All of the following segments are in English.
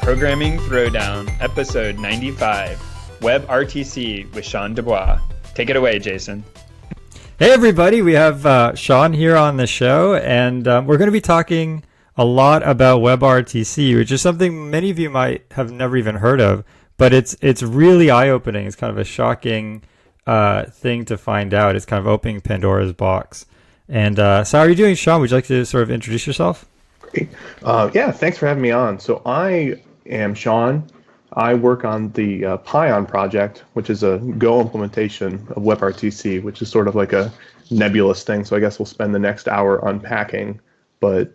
Programming Throwdown, episode 95, WebRTC with Sean DuBois. Take it away, Jason. Hey everybody, we have Sean here on the show, and we're going to be talking a lot about WebRTC, which is something many of you might have never even heard of, but it's really eye-opening. It's kind of a shocking thing to find out. It's kind of opening Pandora's box. And so how are you doing, Sean? Would you like to sort of introduce yourself? Great. Yeah, thanks for having me on. So I am Sean. I work on the Pion project, which is a Go implementation of WebRTC, which is sort of like a nebulous thing. So I guess we'll spend the next hour unpacking. But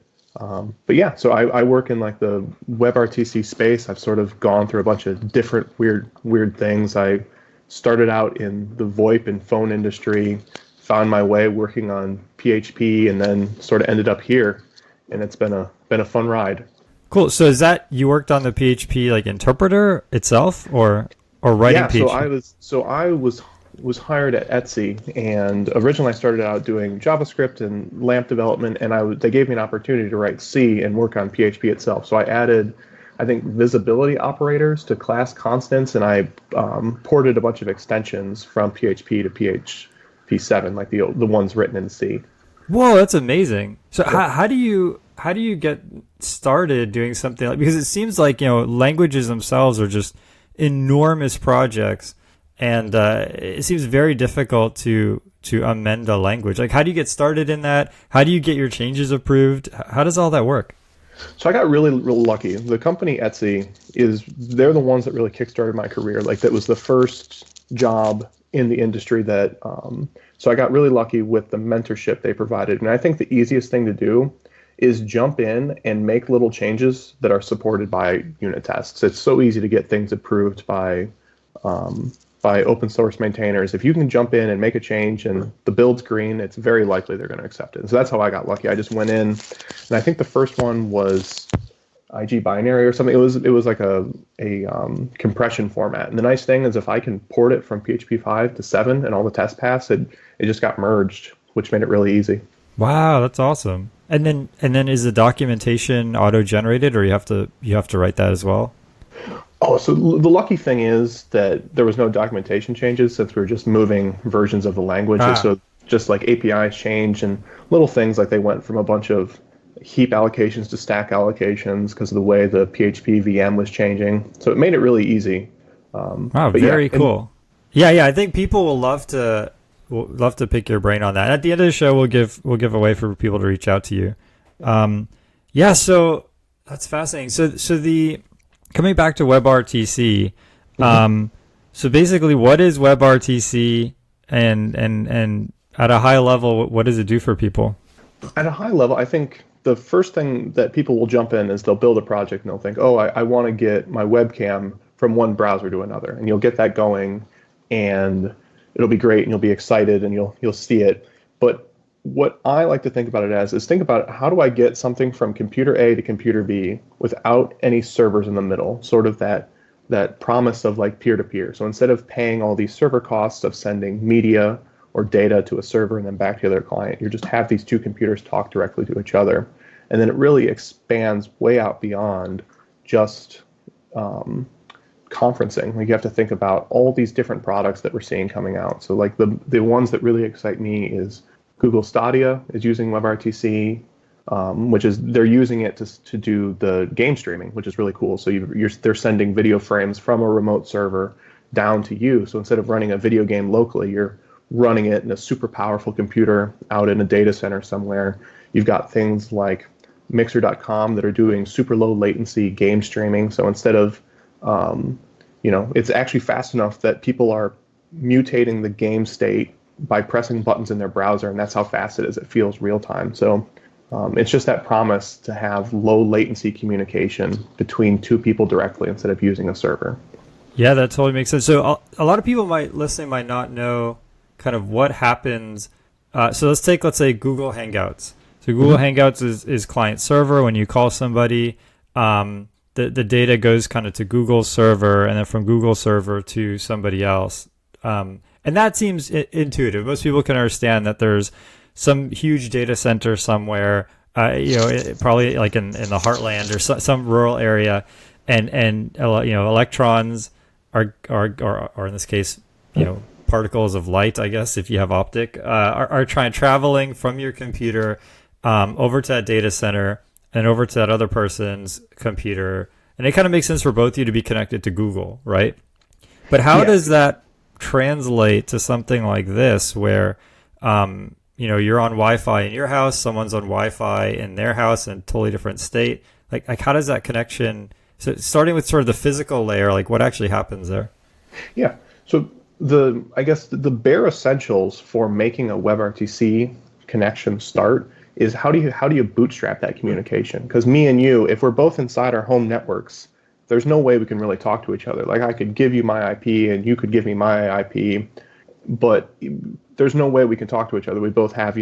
yeah, so I work in like the WebRTC space. I've sort of gone through a bunch of different weird things. I started out in the VoIP and phone industry, found my way working on PHP, and then sort of ended up here. And it's been a fun ride. Cool. So is that you worked on the PHP like interpreter itself, or writing PHP? Yeah. I was hired at Etsy, and originally I started out doing JavaScript and LAMP development, and they gave me an opportunity to write C and work on PHP itself. So I added, I think, visibility operators to class constants, and I ported a bunch of extensions from PHP to PHP 7, like the ones written in C. Whoa, that's amazing. So yeah. How do you get started doing something like, because it seems like, languages themselves are just enormous projects, and it seems very difficult to amend a language. Like, how do you get started in that? How do you get your changes approved? How does all that work? So I got really lucky. The company Etsy they're the ones that really kickstarted my career. Like, that was the first job in the industry that, so I got really lucky with the mentorship they provided. And I think the easiest thing to do is jump in and make little changes that are supported by unit tests. It's so easy to get things approved by open source maintainers. If you can jump in and make a change and the build's green, it's very likely they're going to accept it. And so that's how I got lucky. I just went in, and I think the first one was IG binary or something. It was like a compression format. And the nice thing is, if I can port it from PHP 5 to 7 and all the tests pass, it just got merged, which made it really easy. Wow, that's awesome. And then is the documentation auto-generated, or you have to write that as well? Oh, so the lucky thing is that there was no documentation changes, since we were just moving versions of the language. So just like APIs change and little things, like they went from a bunch of heap allocations to stack allocations because of the way the PHP VM was changing. So it made it really easy. Wow, very cool. Yeah, I think people will love to pick your brain on that. At the end of the show, we'll give a way for people to reach out to you. So that's fascinating. So coming back to WebRTC, so basically, what is WebRTC, and at a high level, what does it do for people? At a high level, I think the first thing that people will jump in is they'll build a project and they'll think, oh, I want to get my webcam from one browser to another, and you'll get that going, and it'll be great, and you'll be excited, and you'll see it. But what I like to think about it as is, think about, how do I get something from computer A to computer B without any servers in the middle? Sort of that promise of like peer-to-peer. So instead of paying all these server costs of sending media or data to a server and then back to the other client, you just have these two computers talk directly to each other. And then it really expands way out beyond just conferencing. Like, you have to think about all these different products that we're seeing coming out. So like the ones that really excite me is Google Stadia is using WebRTC, which is, they're using it to do the game streaming, which is really cool. So they're sending video frames from a remote server down to you. So instead of running a video game locally, you're running it in a super powerful computer out in a data center somewhere. You've got things like Mixer.com that are doing super low latency game streaming. So instead of, it's actually fast enough that people are mutating the game state by pressing buttons in their browser, and that's how fast it is. It feels real time. So it's just that promise to have low latency communication between two people directly instead of using a server. Yeah, that totally makes sense. So a lot of people might not know kind of what happens. So let's say Google Hangouts. So Google Hangouts is client server. When you call somebody, the data goes kind of to Google's server, and then from Google server to somebody else. And that seems intuitive. Most people can understand that there's some huge data center somewhere, probably like in the heartland or some rural area. electrons are in this case, particles of light, I guess, if you have optic, are traveling from your computer over to that data center and over to that other person's computer. And it kind of makes sense for both of you to be connected to Google, right? But how does that translate to something like this where, you're on Wi-Fi in your house, someone's on Wi-Fi in their house in a totally different state? Like how does that connection, so starting with sort of the physical layer, like what actually happens there? Yeah. So I guess the bare essentials for making a WebRTC connection start is how do you bootstrap that communication? Because me and you, if we're both inside our home networks, there's no way we can really talk to each other. Like I could give you my IP and you could give me my IP, but there's no way we can talk to each other. We both have,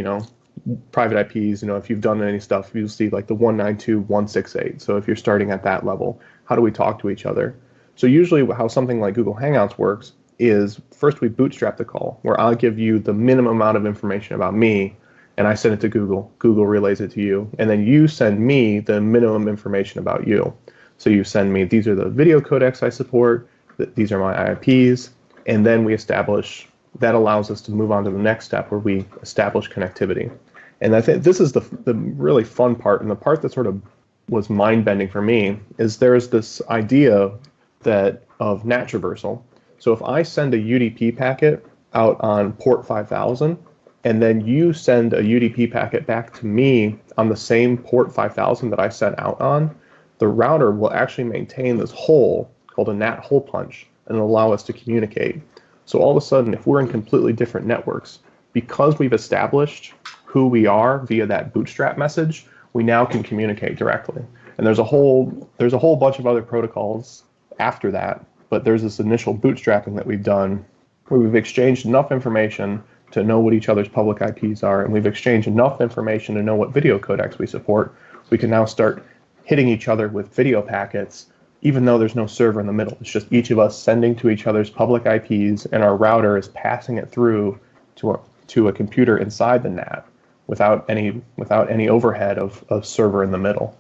private IPs. If you've done any stuff, you'll see like the 192.168. So if you're starting at that level, how do we talk to each other? So usually how something like Google Hangouts works is first we bootstrap the call, where I'll give you the minimum amount of information about me, and I send it to Google. Google relays it to you, and then you send me the minimum information about you. So you send me, these are the video codecs I support, these are my IPs, and then we establish, that allows us to move on to the next step where we establish connectivity. And I think this is the really fun part, and the part that sort of was mind-bending for me, is there's this idea of NAT traversal. So if I send a UDP packet out on port 5000, and then you send a UDP packet back to me on the same port 5000 that I sent out on, the router will actually maintain this hole called a NAT hole punch and allow us to communicate. So all of a sudden, if we're in completely different networks, because we've established who we are via that bootstrap message, we now can communicate directly. And there's a whole bunch of other protocols after that, but there's this initial bootstrapping that we've done where we've exchanged enough information to know what each other's public IPs are, and we've exchanged enough information to know what video codecs we support. We can now start hitting each other with video packets, even though there's no server in the middle. It's just each of us sending to each other's public IPs, and our router is passing it through to a computer inside the NAT without any overhead of server in the middle.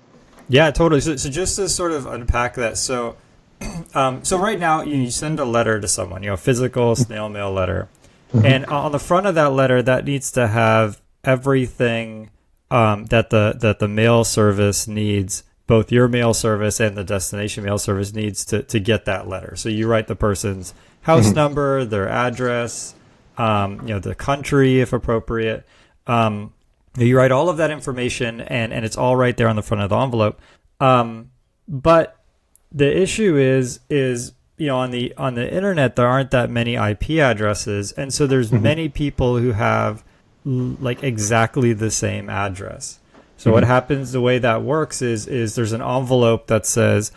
Yeah, totally. So just to sort of unpack that, so right now you send a letter to someone, physical snail mail letter. And on the front of that letter, that needs to have everything that the mail service needs, both your mail service and the destination mail service needs to get that letter. So you write the person's house number, their address, the country if appropriate. You write all of that information, and it's all right there on the front of the envelope. But the issue is on the internet, there aren't that many IP addresses, and so there's many people who have like exactly the same address. So what happens, the way that works is there's an envelope that says,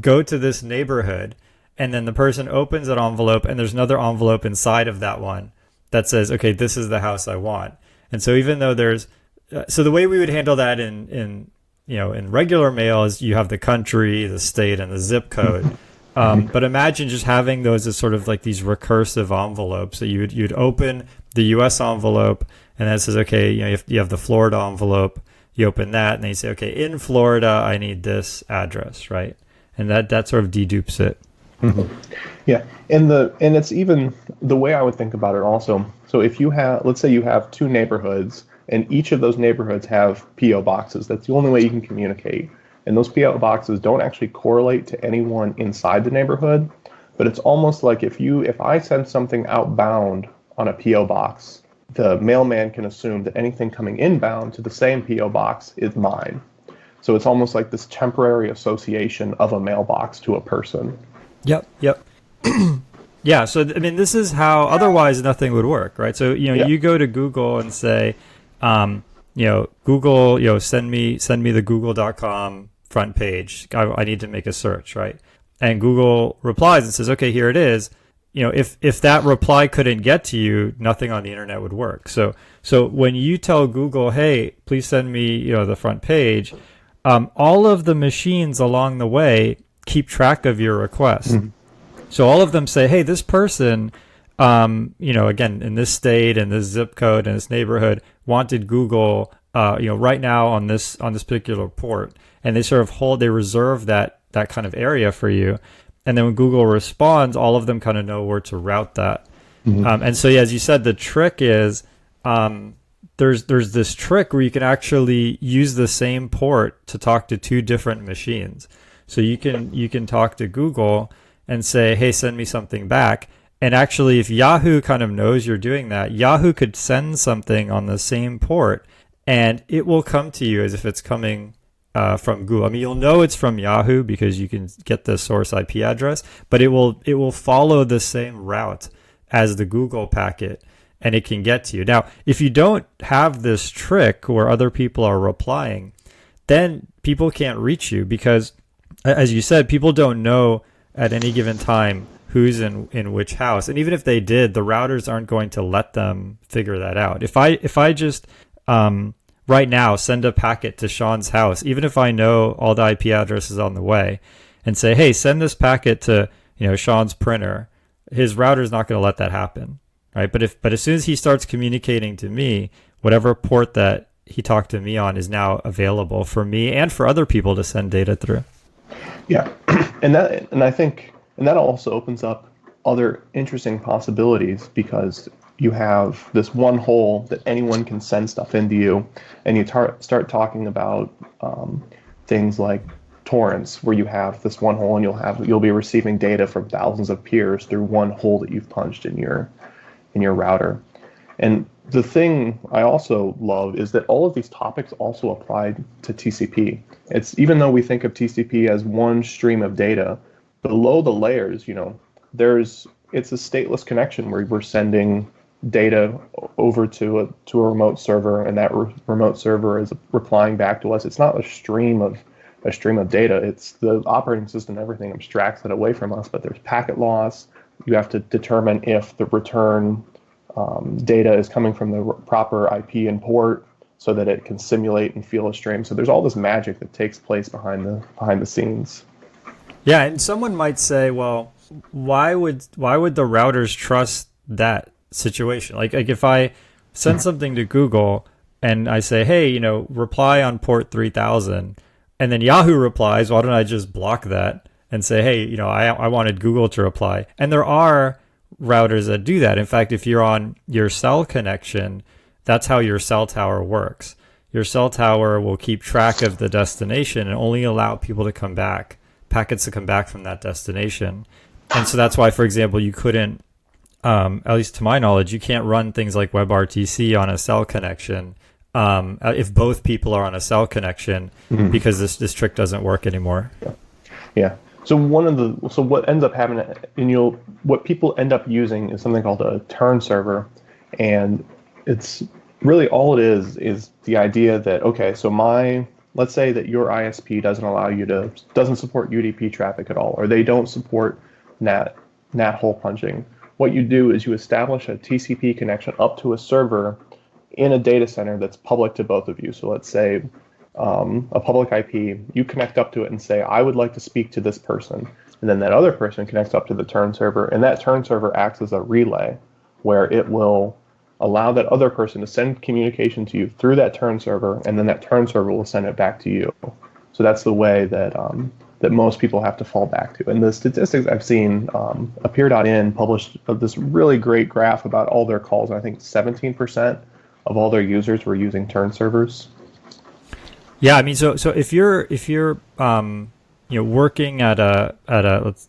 go to this neighborhood, and then the person opens that envelope, and there's another envelope inside of that one that says, okay, this is the house I want. And so even though so the way we would handle that in regular mail is you have the country, the state, and the zip code. But imagine just having those as sort of like these recursive envelopes. So you'd open the U.S. envelope, and that says, okay, you have the Florida envelope. You open that, and then you say, okay, in Florida, I need this address, right? And that sort of dedupes it. Yeah, and it's even the way I would think about it also. So if let's say you have two neighborhoods, and each of those neighborhoods have PO boxes. That's the only way you can communicate. And those PO boxes don't actually correlate to anyone inside the neighborhood, but it's almost like if I send something outbound on a PO box, the mailman can assume that anything coming inbound to the same PO box is mine. So it's almost like this temporary association of a mailbox to a person. Yep. Yeah, so this is how otherwise nothing would work, right? So you go to Google and say, Google, send me the google.com front page. I need to make a search, right? And Google replies and says, okay, here it is. If that reply couldn't get to you, nothing on the internet would work. So when you tell Google, hey, please send me, the front page, all of the machines along the way keep track of your request. So all of them say, hey, this person, again, in this state and this zip code and this neighborhood wanted Google, right now on this particular port. And they sort of reserve that that kind of area for you. And then when Google responds, all of them kind of know where to route that. And so, yeah, as you said, the trick is there's this trick where you can actually use the same port to talk to two different machines. So you can talk to Google and say, hey, send me something back. And actually, if Yahoo kind of knows you're doing that, Yahoo could send something on the same port and it will come to you as if it's coming from Google. I mean, you'll know it's from Yahoo because you can get the source IP address, but it will follow the same route as the Google packet, and it can get to you. Now, if you don't have this trick where other people are replying, then people can't reach you because, as you said, people don't know at any given time who's in which house. And even if they did, the routers aren't going to let them figure that out. If I just right now send a packet to Sean's house, even if I know all the IP addresses on the way, and say, hey, send this packet to Sean's printer, his router is not going to let that happen, right? But as soon as he starts communicating to me, whatever port that he talked to me on is now available for me and for other people to send data through. Yeah, and I think that also opens up other interesting possibilities because you have this one hole that anyone can send stuff into you, and you start talking about things like torrents, where you have this one hole and you'll be receiving data from thousands of peers through one hole that you've punched in your router. And the thing I also love is that all of these topics also apply to TCP. It's even though we think of TCP as one stream of data, below the layers, it's a stateless connection where we're sending data over to a remote server, and that remote server is replying back to us. It's not a stream of data. It's the operating system, everything abstracts it away from us, but there's packet loss. You have to determine if the return data is coming from the proper IP and port so that it can simulate and feel a stream. So there's all this magic that takes place behind the scenes. Yeah, and someone might say, well, why would the routers trust that situation? Like if I send something to Google and I say, hey, reply on port 3000, and then Yahoo replies, why don't I just block that and say, hey, I wanted Google to reply? And there are routers that do that. In fact, if you're on your cell connection, that's how your cell tower works. Your cell tower will keep track of the destination and only allow people to come back, packets to come back from that destination. And so that's why, for example, you couldn't, at least to my knowledge, you can't run things like WebRTC on a cell connection if both people are on a cell connection, because this trick doesn't work anymore. Yeah. So what ends up happening, and what people end up using is something called a turn server, and it's really all it is the idea that, okay, so let's say that your ISP doesn't support UDP traffic at all, or they don't support NAT hole punching. What you do is you establish a TCP connection up to a server in a data center that's public to both of you. So let's say a public IP, you connect up to it and say, I would like to speak to this person. And then that other person connects up to the turn server, and that turn server acts as a relay where it will allow that other person to send communication to you through that turn server, and then that turn server will send it back to you. So that's the way that most people have to fall back to. And the statistics I've seen, Appear.in published this really great graph about all their calls, and I think 17% of all their users were using turn servers. Yeah, I mean, so if you're working at a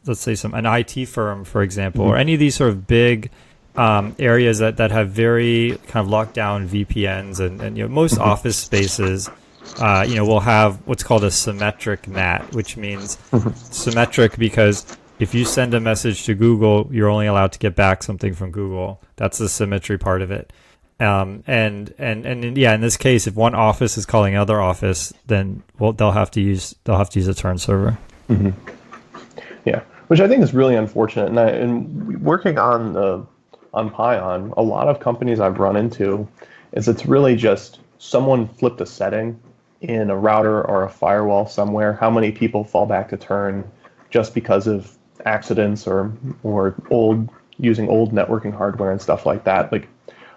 let's say an IT firm, for example, or any of these sort of big areas that have very kind of locked down VPNs, and most office spaces, will have what's called a symmetric NAT, which means symmetric because if you send a message to Google, you're only allowed to get back something from Google. That's the symmetry part of it. And in this case, if one office is calling another office, then they'll have to use a turn server. Mm-hmm. Yeah, which I think is really unfortunate. And working on Pion, a lot of companies I've run into is it's really just someone flipped a setting in a router or a firewall somewhere. How many people fall back to turn just because of accidents or using old networking hardware and stuff like that? Like,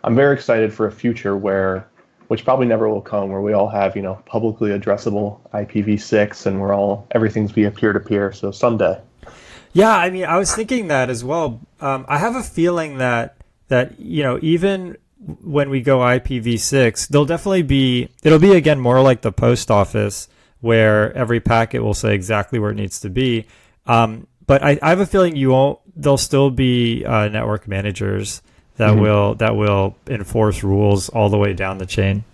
I'm very excited for a future where which probably never will come, where we all have, publicly addressable IPv6 and everything's via peer-to-peer. So someday. Yeah, I mean, I was thinking that as well. I have a feeling that even when we go IPv6, it'll be again more like the post office, where every packet will say exactly where it needs to be. But I have a feeling there'll still be network managers that will enforce rules all the way down the chain.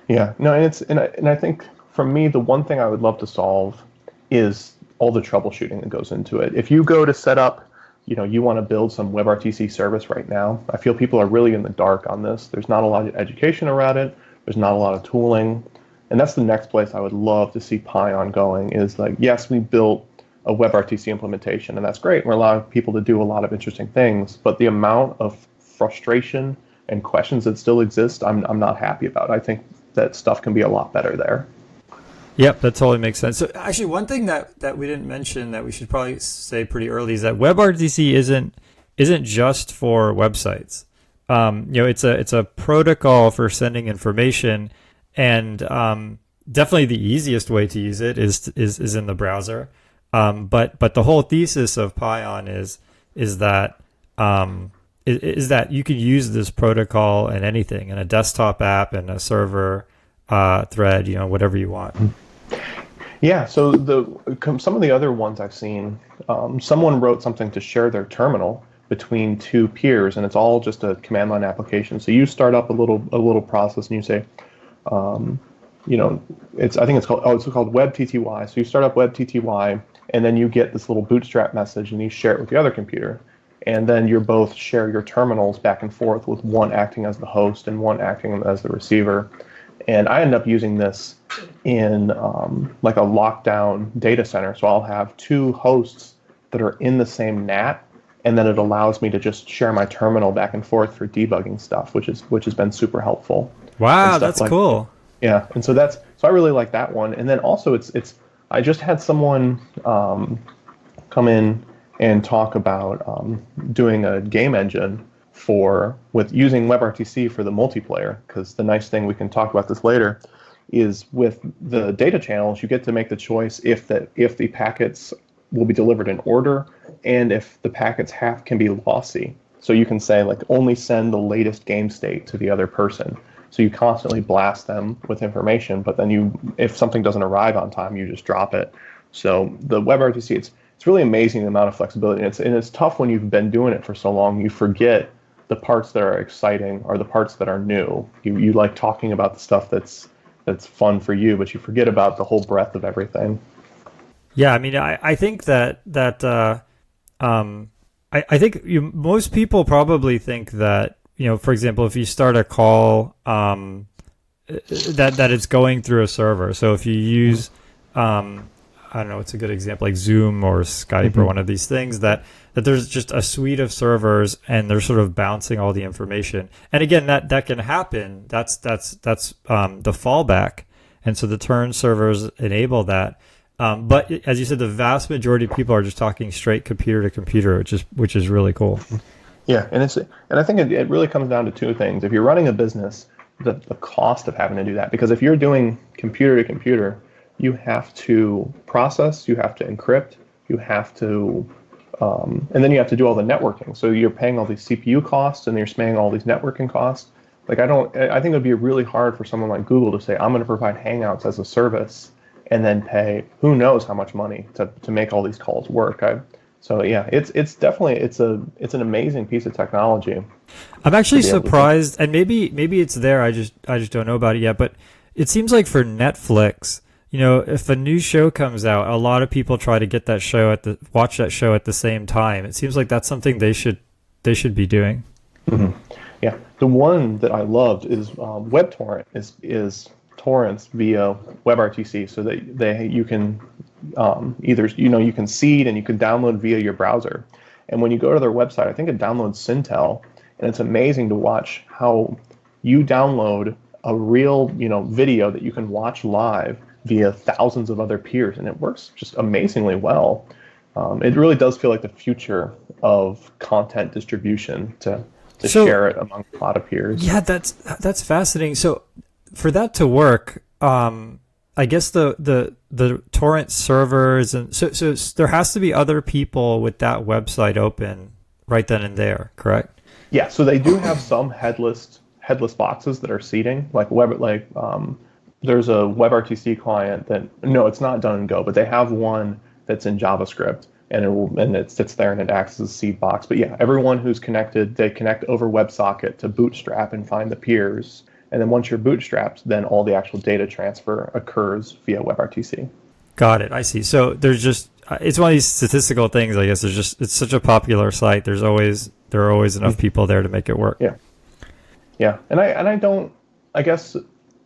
Yeah, no, and I think for me, the one thing I would love to solve is all the troubleshooting that goes into it. If you go to set up, you want to build some WebRTC service right now, I feel people are really in the dark on this. There's not a lot of education around it. There's not a lot of tooling. And that's the next place I would love to see Pion going, is like, yes, we built a WebRTC implementation, and that's great. We're allowing people to do a lot of interesting things, but the amount of frustration and questions that still exist, I'm not happy about. I think that stuff can be a lot better there. Yep, that totally makes sense. So actually, one thing that we didn't mention that we should probably say pretty early is that WebRTC isn't just for websites. It's a protocol for sending information, and definitely the easiest way to use it is in the browser. But the whole thesis of Pion is that you can use this protocol in anything, in a desktop app, in a server thread, whatever you want. Yeah, so some of the other ones I've seen, someone wrote something to share their terminal between two peers, and it's all just a command line application. So you start up a little process, and you say, I think it's called WebTTY. So you start up WebTTY, and then you get this little bootstrap message, and you share it with the other computer, and then you both share your terminals back and forth, with one acting as the host and one acting as the receiver. And I end up using this in like a lockdown data center. So I'll have two hosts that are in the same NAT, and then it allows me to just share my terminal back and forth for debugging stuff, which has been super helpful. Wow, that's cool. Yeah, and so I really like that one. And then also I just had someone come in and talk about doing a game engine with using WebRTC for the multiplayer, because the nice thing, we can talk about this later, is with the data channels, you get to make the choice if the packets will be delivered in order, and if the packets can be lossy. So you can say, like, only send the latest game state to the other person. So you constantly blast them with information, but then if something doesn't arrive on time, you just drop it. So the WebRTC, it's really amazing the amount of flexibility, and it's tough when you've been doing it for so long. You forget the parts that are exciting are the parts that are new. You like talking about the stuff that's fun for you, but you forget about the whole breadth of everything. Yeah, I mean, I think that I think most people probably think that, for example, if you start a call, that it's going through a server. So if you use, I don't know, what's a good example, like Zoom or Skype or one of these things, that there's just a suite of servers and they're sort of bouncing all the information. And again, that can happen. That's the fallback. And so the turn servers enable that. But as you said, the vast majority of people are just talking straight computer to computer, which is really cool. Yeah, and I think it really comes down to two things. If you're running a business, the cost of having to do that, because if you're doing computer to computer, you have to process, you have to encrypt, you have to, and then you have to do all the networking. So you're paying all these CPU costs, and you're paying all these networking costs. Like, I think it would be really hard for someone like Google to say, I'm going to provide Hangouts as a service, and then pay who knows how much money to make all these calls work. So yeah, it's definitely it's an amazing piece of technology. I'm actually surprised, and maybe it's there. I just don't know about it yet. But it seems like for Netflix, if a new show comes out, a lot of people try to get watch that show at the same time. It seems like that's something they should be doing. Mm-hmm. Yeah, the one that I loved is WebTorrent is torrents via WebRTC, so that you can either you can seed and you can download via your browser. And when you go to their website, I think it downloads Syntel, and it's amazing to watch how you download a real video that you can watch live via thousands of other peers, and it works just amazingly well. It really does feel like the future of content distribution to to share it among a lot of peers. Yeah, that's fascinating. So for that to work, I guess the torrent servers, and so there has to be other people with that website open right then and there, correct? Yeah, so they do have some headless boxes that are seeding, there's a WebRTC client that, no, it's not done in Go, but they have one that's in JavaScript, and it sits there and it acts as a seed box. But yeah, everyone who's connected, they connect over WebSocket to Bootstrap and find the peers. And then once you're bootstrapped, then all the actual data transfer occurs via WebRTC. Got it. I see. So there's just, it's one of these statistical things, I guess. It's such a popular site. There are always enough people there to make it work. Yeah. Yeah. And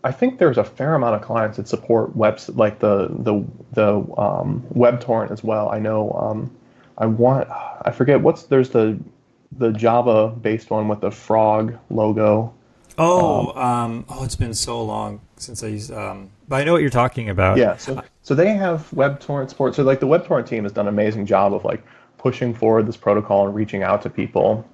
I think there's a fair amount of clients that support webs, like the WebTorrent as well. I know, I forget there's the Java based one with the frog logo. It's been so long since I used, but I know what you're talking about. Yeah, so they have WebTorrent support. So like the WebTorrent team has done an amazing job of like pushing forward this protocol and reaching out to people.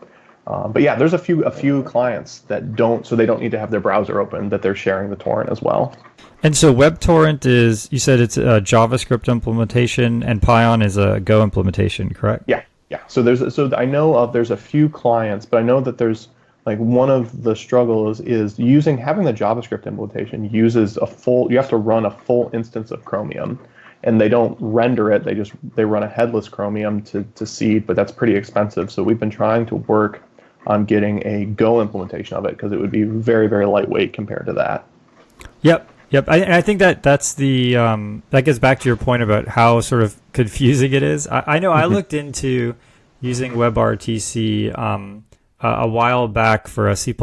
But yeah, there's a few clients that don't, so they don't need to have their browser open, that they're sharing the torrent as well. And so WebTorrent is, you said it's a JavaScript implementation, and Pion is a Go implementation, correct? Yeah. So I know there's a few clients, but I know that there's, like, one of the struggles is having the JavaScript implementation uses you have to run a full instance of Chromium, and they don't render it. They run a headless Chromium to seed, but that's pretty expensive. So we've been trying to work on getting a Go implementation of it, because it would be very, very lightweight compared to that. Yep. I think that's the that gets back to your point about how sort of confusing it is. I know I looked into using WebRTC a while back for a C++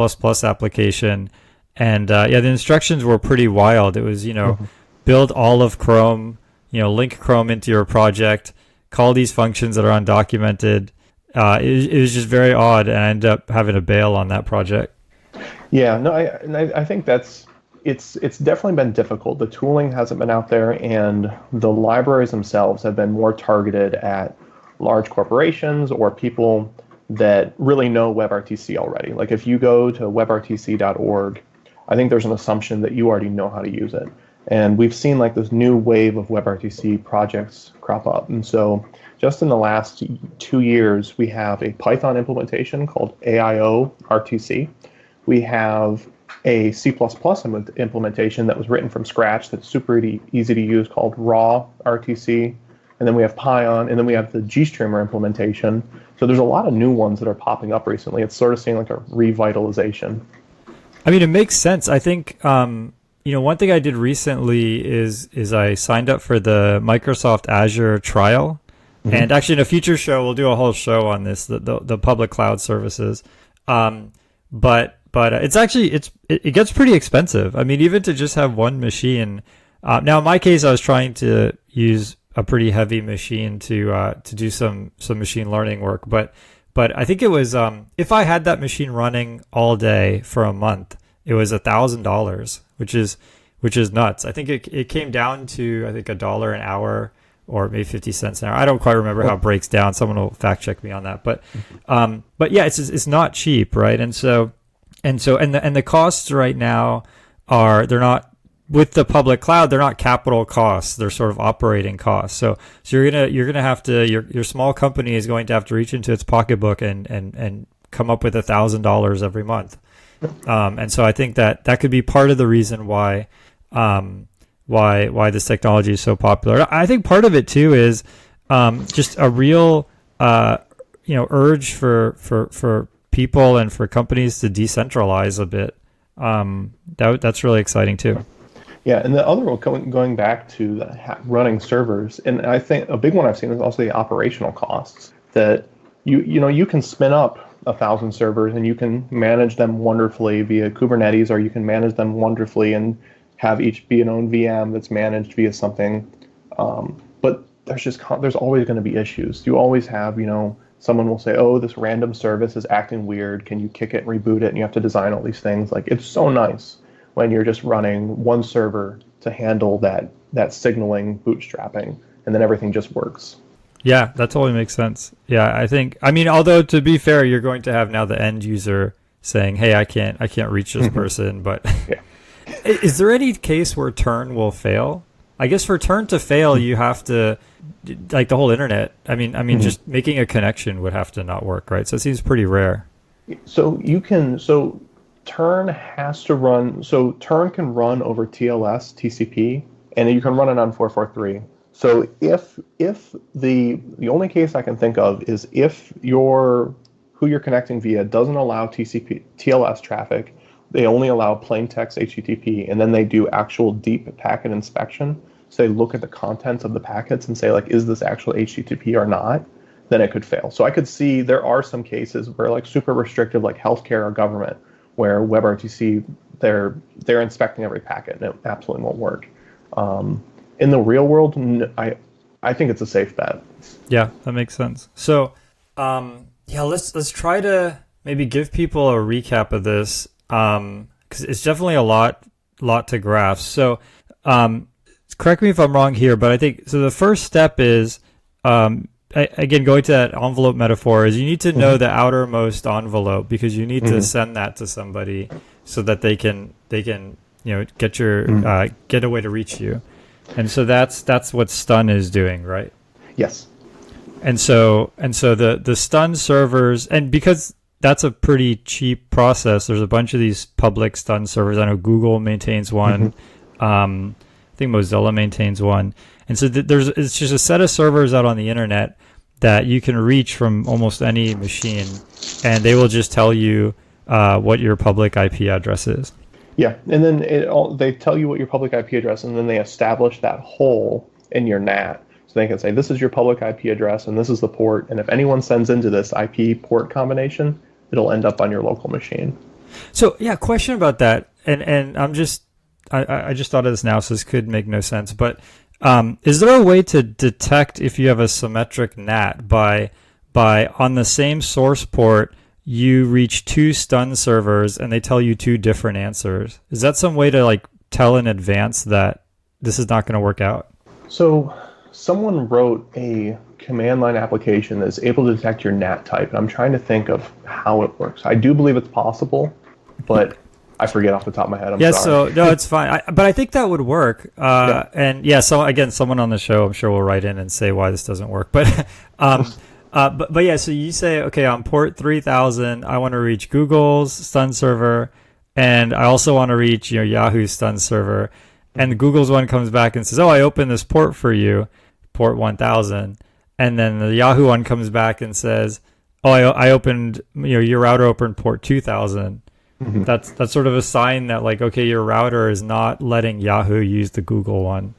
application, and the instructions were pretty wild. It was, build all of Chrome, link Chrome into your project, call these functions that are undocumented. It was just very odd, and I ended up having to bail on that project. Yeah, no, I think it's definitely been difficult. The tooling hasn't been out there, and the libraries themselves have been more targeted at large corporations or people that really know WebRTC already. Like if you go to webrtc.org, I think there's an assumption that you already know how to use it. And we've seen like this new wave of WebRTC projects crop up. And so just in the last 2 years, we have a Python implementation called AIO RTC. We have a C++ implementation that was written from scratch that's super easy to use called raw RTC. And then we have Pion, and then we have the GStreamer implementation. So there's a lot of new ones that are popping up recently. It's sort of seeing like a revitalization. I mean, it makes sense. I think, one thing I did recently is I signed up for the Microsoft Azure trial. Mm-hmm. And actually in a future show, we'll do a whole show on this, the public cloud services. But it's actually, it gets pretty expensive. I mean, even to just have one machine. Now in my case, I was trying to use a pretty heavy machine to do some machine learning work, but I think it was if I had that machine running all day for a month, it was $1,000, which is nuts. I think it came down to $1 an hour or maybe 50 cents an hour. I don't quite remember how it breaks down. Someone will fact check me on that, but yeah, it's not cheap, right? And the costs right now they're not. With the public cloud, they're not capital costs; they're sort of operating costs. So you're gonna have to your small company is going to have to reach into its pocketbook and come up with $1,000 every month. And so I think that could be part of the reason why this technology is so popular. I think part of it too is just a real urge for people and for companies to decentralize a bit. That's really exciting too. Yeah, and the other one, going back to running servers, and I think a big one I've seen is also the operational costs. That you can spin up 1,000 servers and you can manage them wonderfully via Kubernetes, or you can manage them wonderfully and have each be an own VM that's managed via something. But there's always going to be issues. You always have someone will say, oh, this random service is acting weird. Can you kick it and reboot it? And you have to design all these things. Like, it's so nice when you're just running one server to handle that signaling bootstrapping, and then everything just works. Yeah, that totally makes sense. Yeah, I mean, although to be fair, you're going to have now the end user saying, "Hey, I can't reach this person." But Yeah. is there any case where turn will fail? I guess for turn to fail, you have to, like the whole internet. I mean, just making a connection would have to not work, right? So it seems pretty rare. So turn has to run. So turn can run over TLS, TCP, and you can run it on 443. So if the only case I can think of is if who you're connecting via doesn't allow TCP TLS traffic, they only allow plain text HTTP, and then they do actual deep packet inspection. So they look at the contents of the packets and say, like, is this actual HTTP or not? Then it could fail. So I could see there are some cases where, like, super restrictive, like healthcare or government, where WebRTC they're inspecting every packet and it absolutely won't work. In the real world, I think it's a safe bet. Yeah, that makes sense. So, let's try to maybe give people a recap of this, because it's definitely a lot to grasp. So, correct me if I'm wrong here, but I think so. The first step is, again, going to that envelope metaphor, is you need to know the outermost envelope, because you need to send that to somebody so that they can get get a way to reach you. And so that's what Stun is doing, right? Yes. And so the Stun servers, and because that's a pretty cheap process, there's a bunch of these public Stun servers. I know Google maintains one. I think Mozilla maintains one. And so it's just a set of servers out on the internet that you can reach from almost any machine, and they will just tell you what your public IP address is. Yeah, and then they tell you what your public IP address, and then they establish that hole in your NAT. So they can say, this is your public IP address, and this is the port, and if anyone sends into this IP port combination, it'll end up on your local machine. So, yeah, question about that, and I just thought of this now, so this could make no sense, but is there a way to detect if you have a symmetric NAT by on the same source port, you reach two Stun servers and they tell you two different answers? Is that some way to, like, tell in advance that this is not going to work out? So someone wrote a command line application that's able to detect your NAT type, and I'm trying to think of how it works. I do believe it's possible, but I forget off the top of my head. I'm sorry. So no, it's fine. But I think that would work. And yeah, so again, someone on the show, I'm sure, will write in and say why this doesn't work. But but yeah, so you say, okay, on port 3000, I want to reach Google's Stun server, and I also want to reach Yahoo's Stun server. And Google's one comes back and says, oh, I opened this port for you, port 1000. And then the Yahoo one comes back and says, oh, I opened, your router opened port 2000. Mm-hmm. That's sort of a sign that, like, okay, your router is not letting Yahoo use the Google one.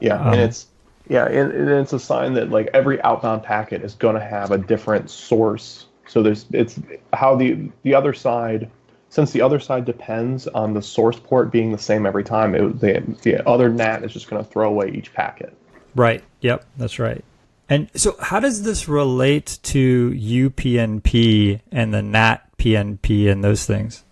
Yeah, and it's a sign that, like, every outbound packet is going to have a different source. So it's how the other side, since the other side depends on the source port being the same every time, the other NAT is just going to throw away each packet. Right. Yep, that's right. And so how does this relate to UPnP and the NAT PNP and those things?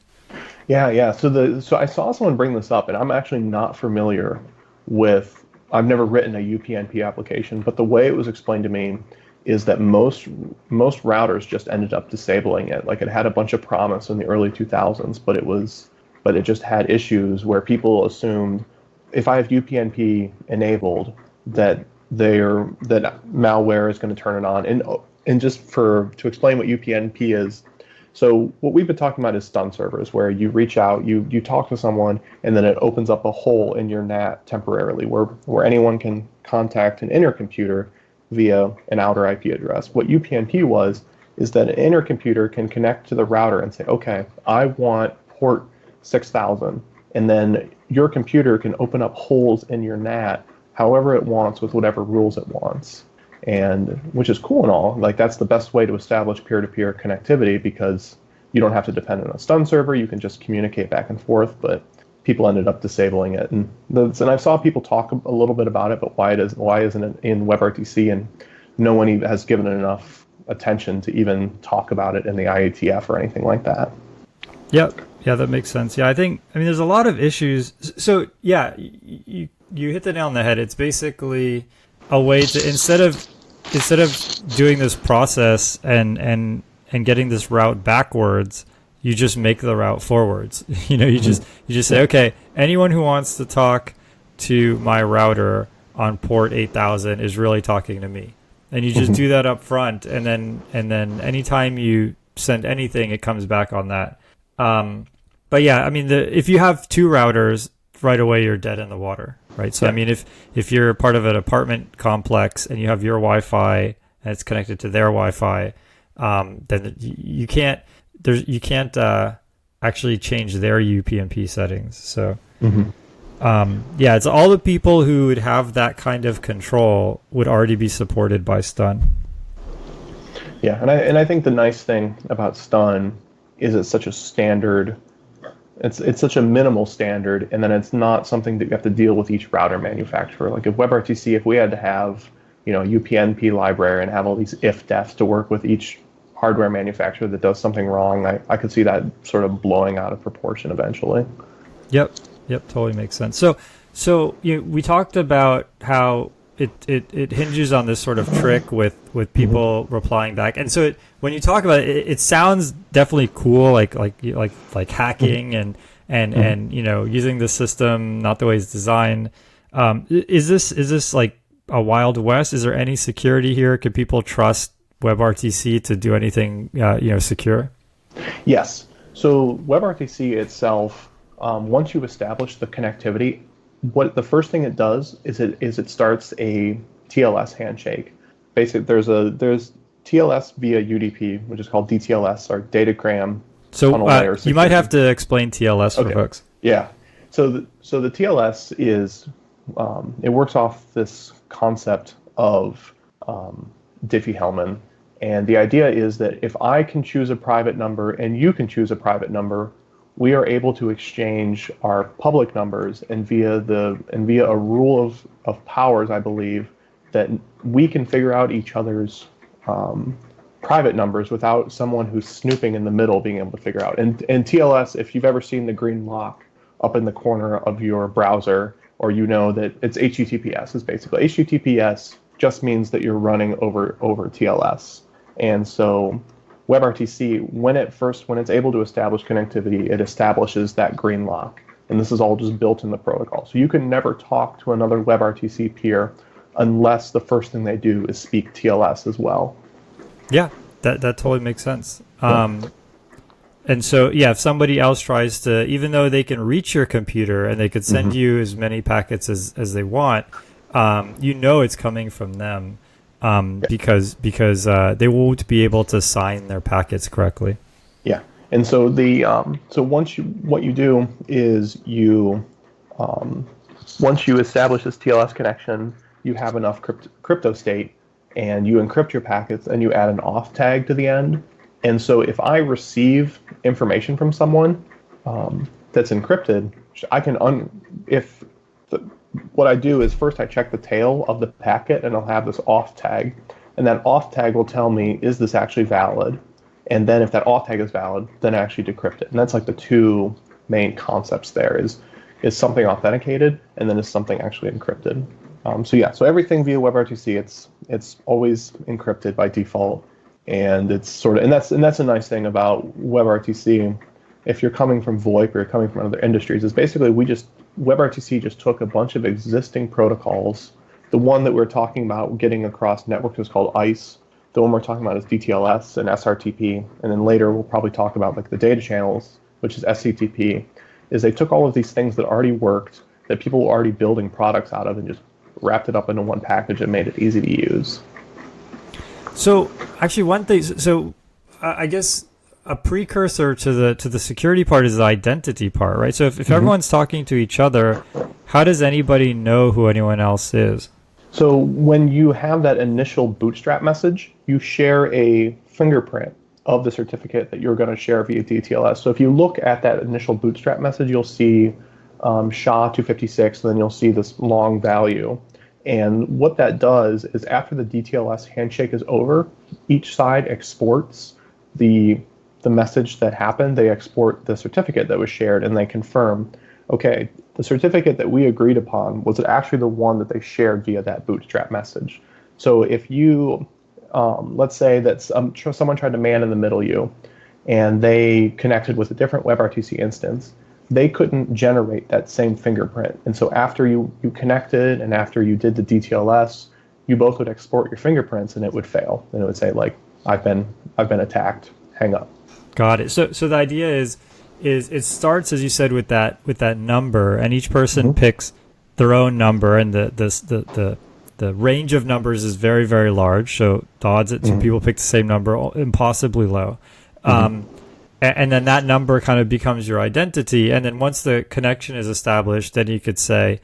Yeah. So I saw someone bring this up, and I'm actually not familiar with. I've never written a UPnP application, but the way it was explained to me is that most routers just ended up disabling it. Like, it had a bunch of promise in the early 2000s, but it just had issues where people assumed if I have UPnP enabled that malware is going to turn it on. And just to explain what UPnP is. So what we've been talking about is Stun servers, where you reach out, you talk to someone, and then it opens up a hole in your NAT temporarily where anyone can contact an inner computer via an outer IP address. What UPnP is that an inner computer can connect to the router and say, okay, I want port 6000, and then your computer can open up holes in your NAT however it wants with whatever rules it wants. And which is cool and all. Like, that's the best way to establish peer-to-peer connectivity, because you don't have to depend on a Stun server. You can just communicate back and forth. But people ended up disabling it, and I saw people talk a little bit about it. But why isn't it in WebRTC? And no one even has given it enough attention to even talk about it in the IATF or anything like that. Yep. Yeah, that makes sense. Yeah, I mean, there's a lot of issues. So yeah, you hit the nail on the head. It's basically a way to, instead of instead of doing this process and getting this route backwards, you just make the route forwards. You just say, okay, anyone who wants to talk to my router on port 8000 is really talking to me. And you just do that up front, and then anytime you send anything, it comes back on that. But yeah, I mean, if you have two routers, right away you're dead in the water, right? So I mean, if you're part of an apartment complex and you have your Wi-Fi and it's connected to their Wi-Fi, then you can't actually change their UPnP settings. So. Yeah, it's all the people who would have that kind of control would already be supported by Stun. Yeah, and I think the nice thing about Stun is it's such a standard. It's such a minimal standard, and then it's not something that you have to deal with each router manufacturer. Like if WebRTC, if we had to have UPnP library and have all these if-defs to work with each hardware manufacturer that does something wrong, I could see that sort of blowing out of proportion eventually. Yep, totally makes sense. So we talked about how it hinges on this sort of trick with people replying back, and so when you talk about it, it sounds definitely cool, like hacking and using the system not the way it's designed. Is this like a Wild West? Is there any security here? Could people trust WebRTC to do anything secure? Yes. So WebRTC itself. Once you establish the connectivity, what the first thing it does is it starts a TLS handshake. Basically, there's TLS via UDP, which is called DTLS, or datagram tunnel layer. You might have to explain TLS for folks. Yeah. So the TLS is it works off this concept of Diffie-Hellman, and the idea is that if I can choose a private number and you can choose a private number, we are able to exchange our public numbers, and via a rule of powers, I believe, that we can figure out each other's private numbers without someone who's snooping in the middle being able to figure out. And TLS, if you've ever seen the green lock up in the corner of your browser, or that it's HTTPS, is basically HTTPS just means that you're running over TLS. And so WebRTC, when it's able to establish connectivity, it establishes that green lock. And this is all just built in the protocol. So you can never talk to another WebRTC peer unless the first thing they do is speak TLS as well. Yeah, that totally makes sense. Yeah. And so, if somebody else tries to, even though they can reach your computer and they could send you as many packets as they want, it's coming from them. Because they won't be able to sign their packets correctly. Yeah, and so what you do is once you establish this TLS connection, you have enough crypto state, and you encrypt your packets, and you add an auth tag to the end. And so if I receive information from someone that's encrypted, I can what I do is first I check the tail of the packet, and I'll have this auth tag, and that auth tag will tell me, is this actually valid? And then if that auth tag is valid, then I actually decrypt it. And that's like the two main concepts there is something authenticated, and then is something actually encrypted. So everything via WebRTC, it's always encrypted by default, and it's that's a nice thing about WebRTC. If you're coming from VoIP or you're coming from other industries, is basically WebRTC just took a bunch of existing protocols. The one that we're talking about getting across networks is called ICE. The one we're talking about is DTLS and SRTP. And then later we'll probably talk about like the data channels, which is SCTP, is they took all of these things that already worked, that people were already building products out of, and just wrapped it up into one package and made it easy to use. So actually one thing, I guess a precursor to the security part is the identity part, right? So if everyone's talking to each other, how does anybody know who anyone else is? So when you have that initial bootstrap message, you share a fingerprint of the certificate that you're going to share via DTLS. So if you look at that initial bootstrap message, you'll see SHA-256, and then you'll see this long value. And what that does is after the DTLS handshake is over, each side exports the message that happened. They export the certificate that was shared, and they confirm, okay, the certificate that we agreed upon was actually the one that they shared via that bootstrap message. So if you, let's say that someone tried to man in the middle you, and they connected with a different WebRTC instance, they couldn't generate that same fingerprint. And so after you connected and after you did the DTLS, you both would export your fingerprints and it would fail. And it would say like, I've been attacked, hang up. Got it. So the idea is it starts, as you said, with that number, and each person picks their own number, and the range of numbers is very, very large. So the odds that two people pick the same number are impossibly low. And then that number kind of becomes your identity. And then once the connection is established, then you could say,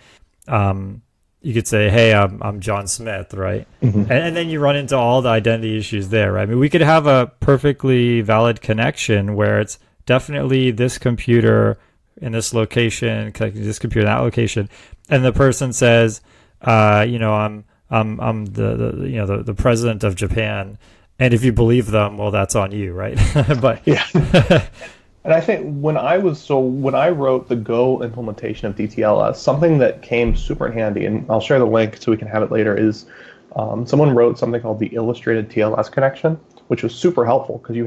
hey, I'm John Smith, right? And then you run into all the identity issues there, right? I mean, we could have a perfectly valid connection where it's definitely this computer in this location, connecting to this computer in that location. And the person says, I'm the president of Japan. And if you believe them, well, that's on you, right? But yeah. And I think when I wrote the Go implementation of DTLS, something that came super in handy, and I'll share the link so we can have it later, is someone wrote something called the illustrated TLS connection, which was super helpful because you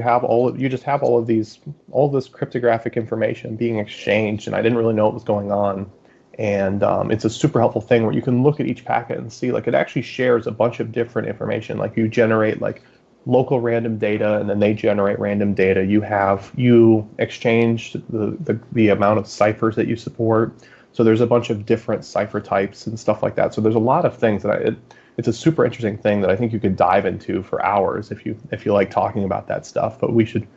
just have all of this cryptographic information being exchanged, and I didn't really know what was going on. And it's a super helpful thing where you can look at each packet and see, like, it actually shares a bunch of different information. Like, you generate like local random data, and then they generate random data. You exchange the amount of ciphers that you support. So there's a bunch of different cipher types and stuff like that. So there's a lot of things that it's a super interesting thing that I think you could dive into for hours if you like talking about that stuff. But we should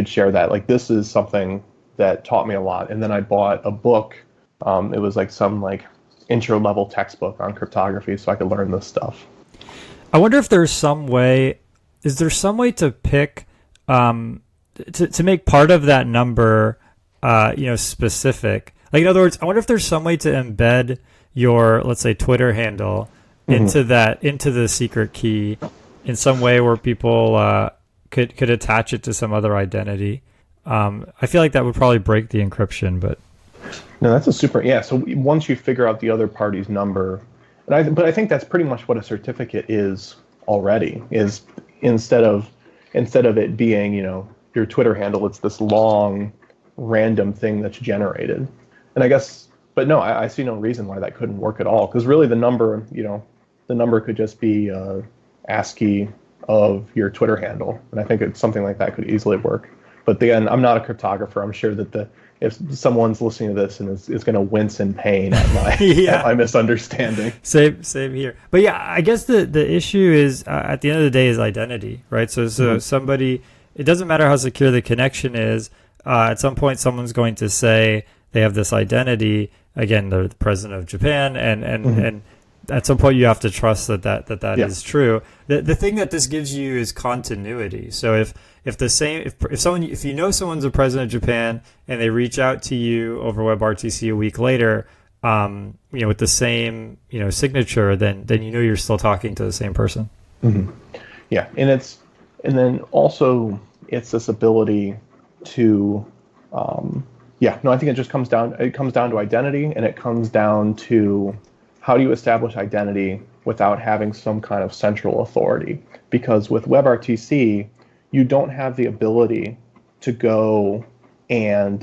share that. Like, this is something that taught me a lot. And then I bought a book. It was like some like intro level textbook on cryptography, so I could learn this stuff. I wonder if there's some way. Is there some way to pick to make part of that number specific? Like, in other words, I wonder if there's some way to embed your, let's say, Twitter handle into the secret key in some way where people could attach it to some other identity. I feel like that would probably break the encryption, but no, that's a super So once you figure out the other party's number, but I think that's pretty much what a certificate is already. Is instead of it being, your Twitter handle, it's this long random thing that's generated. And I guess, but no, I see no reason why that couldn't work at all. Because really the number could just be ASCII of your Twitter handle. And I think it's something like that could easily work. But again, I'm not a cryptographer. I'm sure that if someone's listening to this and is going to wince in pain at my, at my misunderstanding. Same here. But yeah, I guess the issue is at the end of the day is identity, right? So somebody, it doesn't matter how secure the connection is. At some point, someone's going to say they have this identity. Again, they're the president of Japan, and at some point you have to trust that is true. The thing that this gives you is continuity. So if you know someone's a president of Japan and they reach out to you over WebRTC a week later, with the same signature, then you're still talking to the same person. Yeah, and then also it's this ability to I think it just comes down to identity, and it comes down to how do you establish identity without having some kind of central authority? Because with WebRTC, you don't have the ability to go and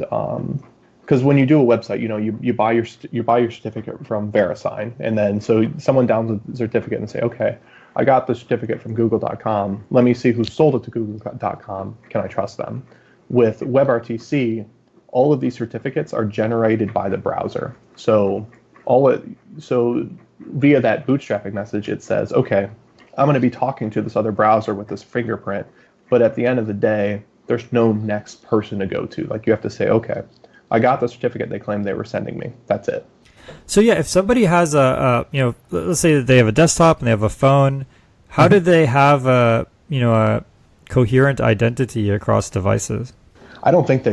because when you do a website, you buy your certificate from VeriSign, and then so someone downloads the certificate and say, okay, I got the certificate from Google.com. Let me see who sold it to Google.com. Can I trust them? With WebRTC, all of these certificates are generated by the browser. So via that bootstrapping message, it says, okay, I'm going to be talking to this other browser with this fingerprint, but at the end of the day, there's no next person to go to. Like, you have to say, okay, I got the certificate they claimed they were sending me. That's it. So yeah, if somebody has let's say that they have a desktop and they have a phone, how do they have a coherent identity across devices? I don't think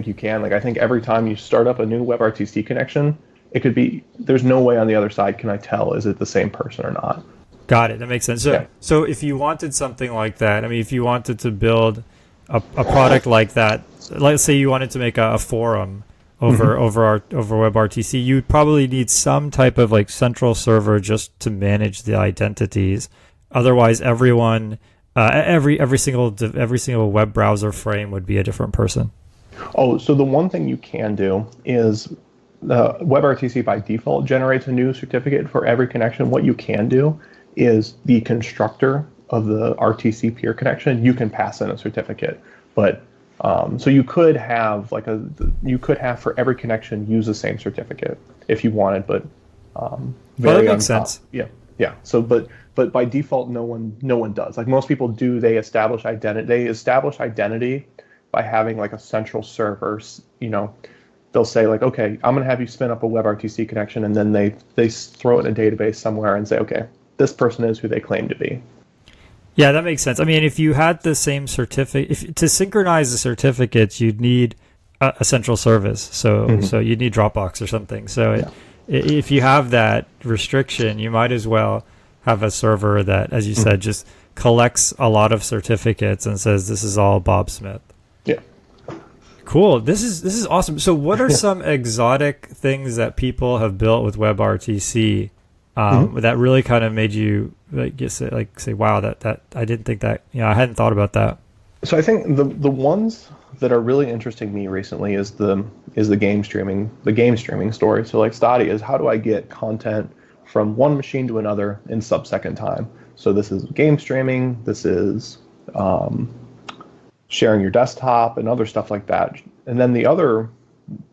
you can. Like, I think every time you start up a new WebRTC connection, it could be, there's no way on the other side can I tell, is it the same person or not? Got it. That makes sense. So if you wanted something like that, I mean, if you wanted to build a product like that, let's say you wanted to make a forum over WebRTC, you'd probably need some type of like central server just to manage the identities. Otherwise, everyone, every single web browser frame would be a different person. Oh, so the one thing you can do is the WebRTC by default generates a new certificate for every connection. What you can do is the constructor of the RTC peer connection, you can pass in a certificate. But so you could have for every connection use the same certificate if you wanted, but that makes sense. Yeah. So but by default, no one does. Like most people do, they establish identity. They establish identity by having like a central server. They'll say like, okay, I'm going to have you spin up a WebRTC connection, and then they throw it in a database somewhere and say, okay, this person is who they claim to be. Yeah, that makes sense. I mean, if you had the same certificate, to synchronize the certificates, you'd need a central service. So you'd need Dropbox or something. So if you have that restriction, you might as well have a server that, as you said, just collects a lot of certificates and says, this is all Bob Smith. Yeah. Cool. This is awesome. So what are some exotic things that people have built with WebRTC that really kind of made you say, wow, that I didn't think that, I hadn't thought about that. So I think the ones that are really interesting me recently is the game streaming story. So like Stadia is, how do I get content from one machine to another in sub-second time? So this is game streaming, this is sharing your desktop and other stuff like that. And then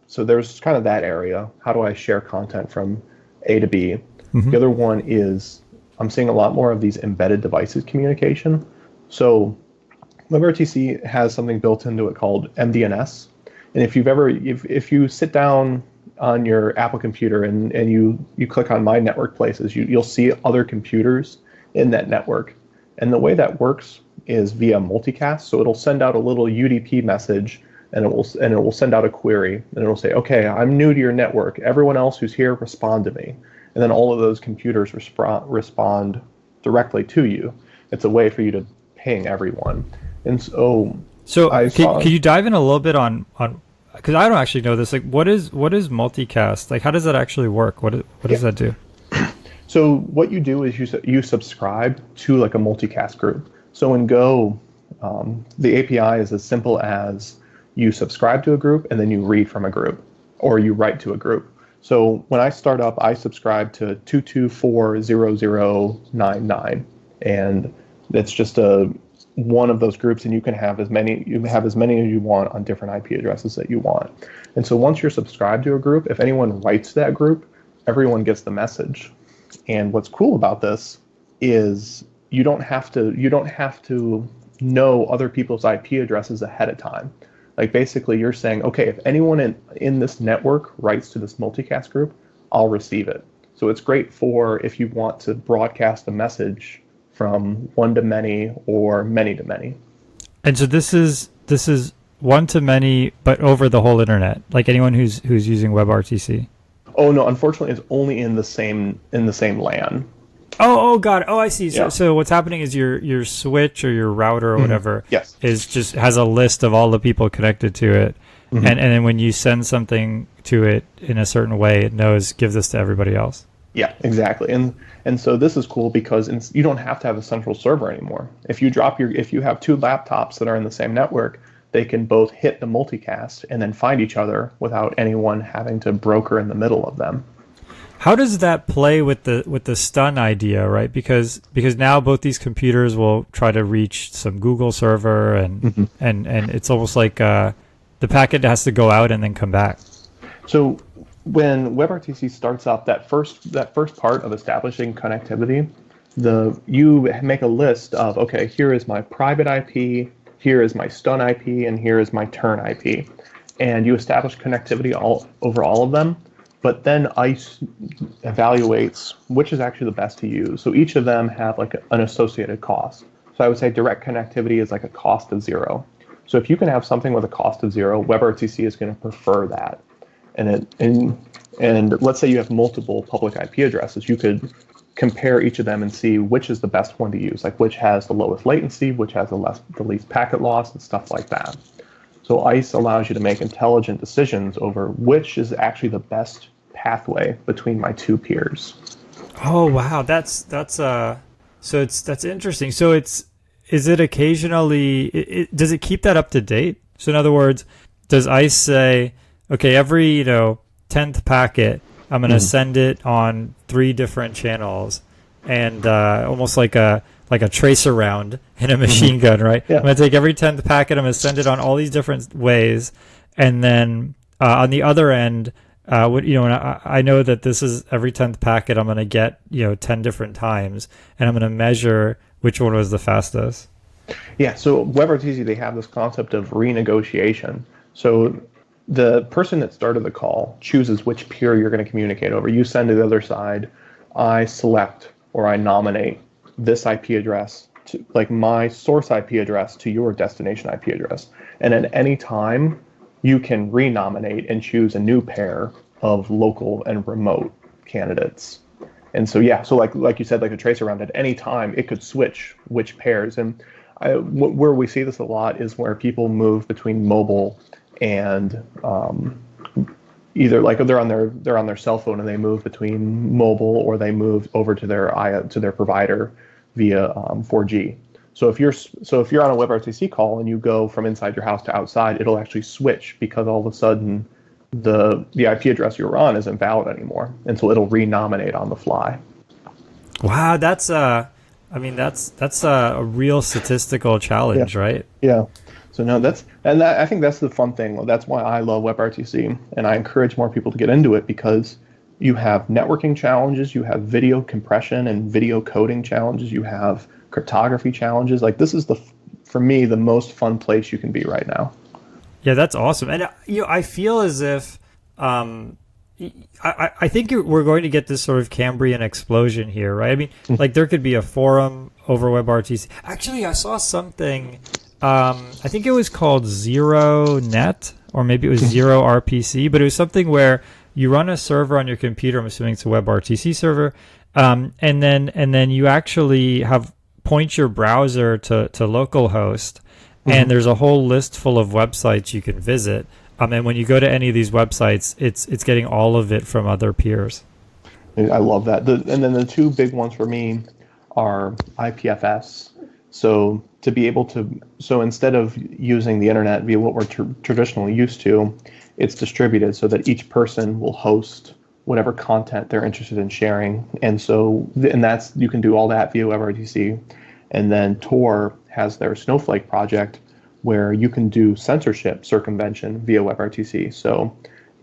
so there's kind of that area. How do I share content from A to B? The other one is I'm seeing a lot more of these embedded devices communication. So WebRTC has something built into it called MDNS. And if you sit down on your Apple computer and you click on My Network Places, you'll see other computers in that network. And the way that works is via multicast. So it'll send out a little UDP message, and it will send out a query, and it'll say, okay, I'm new to your network. Everyone else who's here, respond to me. And then all of those computers respond directly to you. It's a way for you to ping everyone. And so could you dive in a little bit on because I don't actually know this. Like, what is multicast? Like, how does that actually work? What does that do? So what you do is you subscribe to like a multicast group. So in Go, the API is as simple as you subscribe to a group and then you read from a group, or you write to a group. So when I start up, I subscribe to 2240099, and it's just one of those groups, and you can have as many as you want on different IP addresses that you want. And so once you're subscribed to a group, if anyone writes to that group, everyone gets the message. And what's cool about this is you don't have to know other people's IP addresses ahead of time. Like basically you're saying, okay, if anyone in this network writes to this multicast group, I'll receive it. So it's great for if you want to broadcast a message from one to many or many to many. And so this is one to many, but over the whole internet, like anyone who's using WebRTC. Oh no, unfortunately, it's only in the same LAN. Oh, got it. Oh, I see. Yeah. So what's happening is your switch or your router or whatever has a list of all the people connected to it, and then when you send something to it in a certain way, it gives this to everybody else. Yeah, exactly. And so this is cool because you don't have to have a central server anymore. If you have two laptops that are in the same network, they can both hit the multicast and then find each other without anyone having to broker in the middle of them. How does that play with the stun idea, right? Because now both these computers will try to reach some Google server, and it's almost like the packet has to go out and then come back. So when WebRTC starts up, that first part of establishing connectivity, you make a list of, okay, here is my private IP, here is my stun IP, and here is my turn IP, and you establish connectivity over all of them. But then ICE evaluates which is actually the best to use. So each of them have like an associated cost. So I would say direct connectivity is like a cost of 0. So if you can have something with a cost of 0, WebRTC is going to prefer that. And let's say you have multiple public IP addresses, you could compare each of them and see which is the best one to use, like which has the lowest latency, which has the least packet loss, and stuff like that. So ICE allows you to make intelligent decisions over which is actually the best pathway between my two peers. Oh wow, that's So that's interesting. So is it occasionally, does it keep that up to date? So in other words, does ICE say, okay, every 10th packet, I'm going to send it on 3 different channels, and almost like a tracer round in a machine gun, right? Yeah. I'm going to take every 10th packet, I'm going to send it on all these different ways, and then on the other end, I know that this is every 10th packet I'm going to get 10 different times, and I'm going to measure which one was the fastest. Yeah, so WebRTC, they have this concept of renegotiation. So the person that started the call chooses which peer you're going to communicate over. You send to the other side, I select or I nominate this IP address, to, like my source IP address, to your destination IP address. And at any time, you can renominate and choose a new pair of local and remote candidates. And so, yeah, so like you said, like a tracer round, at any time, it could switch which pairs. And where we see this a lot is where people move between mobile and either like they're on their cell phone and they move between mobile, or they move over to their provider via 4G. So if you're on a WebRTC call and you go from inside your house to outside, it'll actually switch, because all of a sudden the IP address you were on isn't valid anymore, and so it'll renominate on the fly. Wow, that's a real statistical challenge, right? Yeah. So no, I think that's the fun thing. That's why I love WebRTC, and I encourage more people to get into it, because you have networking challenges, you have video compression and video coding challenges, you have cryptography challenges. Like, this is for me, the most fun place you can be right now. Yeah, that's awesome. And I feel as if I think we're going to get this sort of Cambrian explosion here, right? I mean, like, there could be a forum over WebRTC. Actually, I saw something. I think it was called ZeroNet, or maybe it was Zero RPC, but it was something where you run a server on your computer. I'm assuming it's a WebRTC server, and then you actually point your browser to localhost, and there's a whole list full of websites you can visit. And when you go to any of these websites, it's getting all of it from other peers. I love that. And then the 2 big ones for me are IPFS. So to be able to, instead of using the internet via what we're traditionally used to, it's distributed so that each person will host whatever content they're interested in sharing. And that's, you can do all that via WebRTC. And then Tor has their Snowflake project, where you can do censorship circumvention via WebRTC. So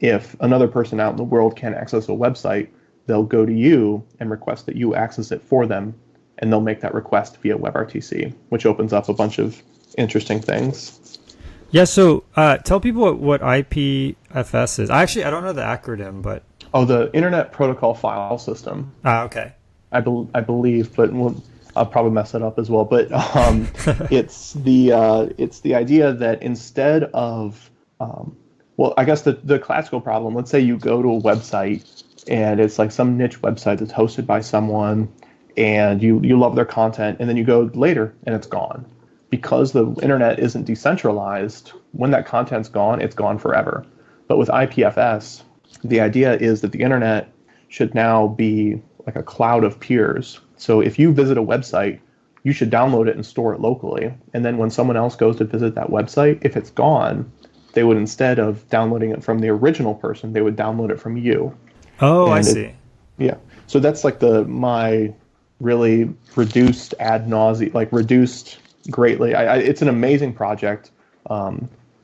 if another person out in the world can't access a website, they'll go to you and request that you access it for them, and they'll make that request via WebRTC, which opens up a bunch of interesting things. Yeah, so tell people what IPFS is. I don't know the acronym, but... Oh, the Internet Protocol File System. Okay. I believe, but I'll probably mess it up as well. But it's the idea that instead of... I guess the classical problem, let's say you go to a website, and it's like some niche website that's hosted by someone, and you love their content, and then you go later and it's gone. Because the internet isn't decentralized, when that content's gone, it's gone forever. But with IPFS, the idea is that the internet should now be like a cloud of peers. So if you visit a website, you should download it and store it locally. And then when someone else goes to visit that website, if it's gone, they would, instead of downloading it from the original person, they would download it from you. Oh, I see. Yeah. So that's like my really reduced ad nauseam, like reduced greatly. It's an amazing project.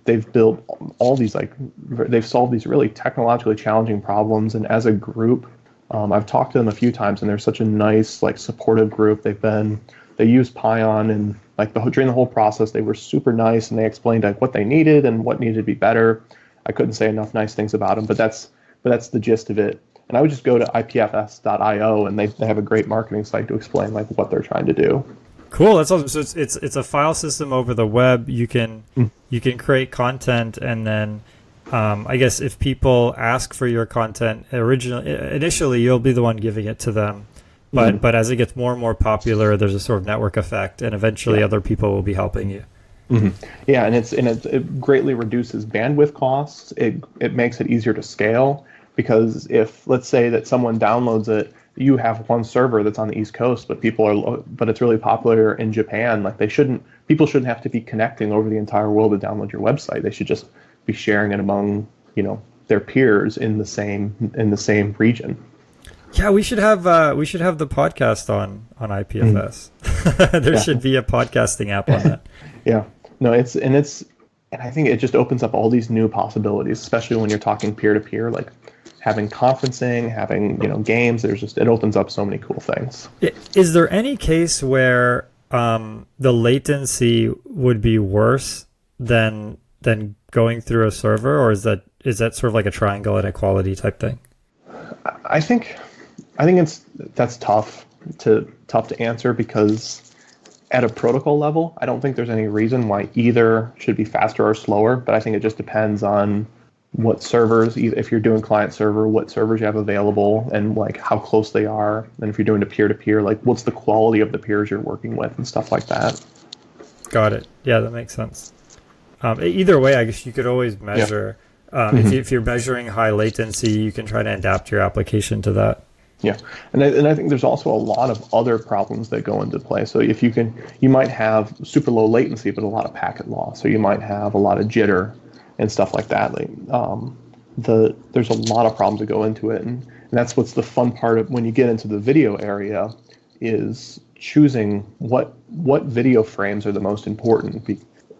They've built all these, they've solved these really technologically challenging problems. And as a group, I've talked to them a few times, and they're such a nice, supportive group. They used Pion, and during the whole process, they were super nice, and they explained what they needed and what needed to be better. I couldn't say enough nice things about them, but that's the gist of it. And I would just go to ipfs.io, and they have a great marketing site to explain what they're trying to do. Cool, that's awesome. So it's a file system over the web. You can create content, and then I guess if people ask for your content initially, you'll be the one giving it to them. But as it gets more and more popular, there's a sort of network effect, and eventually other people will be helping you. Mm-hmm. Yeah, and it greatly reduces bandwidth costs. It makes it easier to scale, because if, let's say that someone downloads it you have one server that's on the East Coast, but but it's really popular in Japan. Like people shouldn't have to be connecting over the entire world to download your website. They should just be sharing it among, their peers in the same region. Yeah, we should have the podcast on IPFS. There should be a podcasting app on that. Yeah, no, and I think it just opens up all these new possibilities, especially when you're talking peer to peer, like having conferencing, having games. It opens up so many cool things. Is there any case where the latency would be worse than going through a server, or is that sort of like a triangle inequality type thing? I think that's tough to answer, because at a protocol level, I don't think there's any reason why either should be faster or slower, but I think it just depends on what servers, if you're doing client server, what servers you have available, and like how close they are. And if you're doing a peer-to-peer, like what's the quality of the peers you're working with and stuff like that. Got it. Yeah, that makes sense. Either way, I guess you could always measure. If you're measuring high latency, you can try to adapt your application to that. Yeah, and I think there's also a lot of other problems that go into play. So if you might have super low latency, but a lot of packet loss. So you might have a lot of jitter and stuff like that. There's a lot of problems that go into it, and that's what's the fun part of when you get into the video area, is choosing what video frames are the most important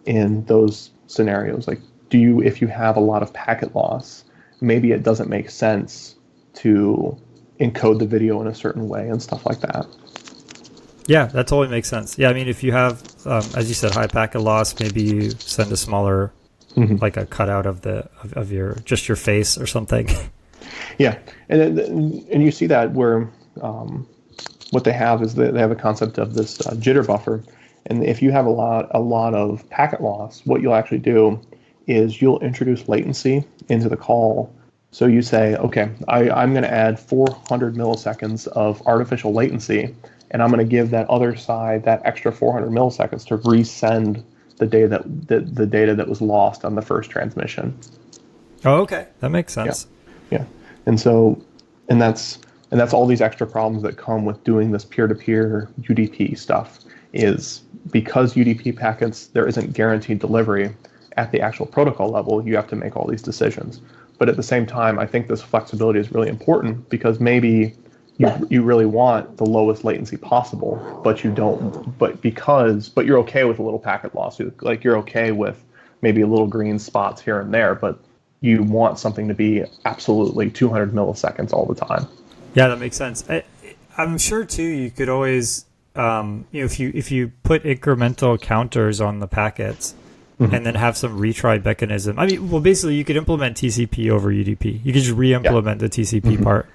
in those scenarios. Like, if you have a lot of packet loss, maybe it doesn't make sense to encode the video in a certain way and stuff like that. Yeah, that totally makes sense. Yeah, I mean, if you have, as you said, high packet loss, maybe you send a smaller, like a cutout of your your face or something. Yeah, and you see that where what they have is that they have a concept of this jitter buffer, and if you have a lot of packet loss, what you'll actually do is you'll introduce latency into the call. So you say, okay, I'm going to add 400 milliseconds of artificial latency, and I'm going to give that other side that extra 400 milliseconds to resend the data that was lost on the first transmission. Oh, okay, that makes sense. Yeah. And that's all these extra problems that come with doing this peer-to-peer UDP stuff, is because UDP packets, there isn't guaranteed delivery at the actual protocol level. You have to make all these decisions. But at the same time, I think this flexibility is really important, because maybe you really want the lowest latency possible, but you don't. But you're okay with a little packet loss. You're okay with maybe a little green spots here and there, but you want something to be absolutely 200 milliseconds all the time. Yeah, that makes sense. I'm sure too. You could always, if you put incremental counters on the packets. And then have some retry mechanism. I mean, well, basically, you could implement TCP over UDP. You could just re-implement the TCP part.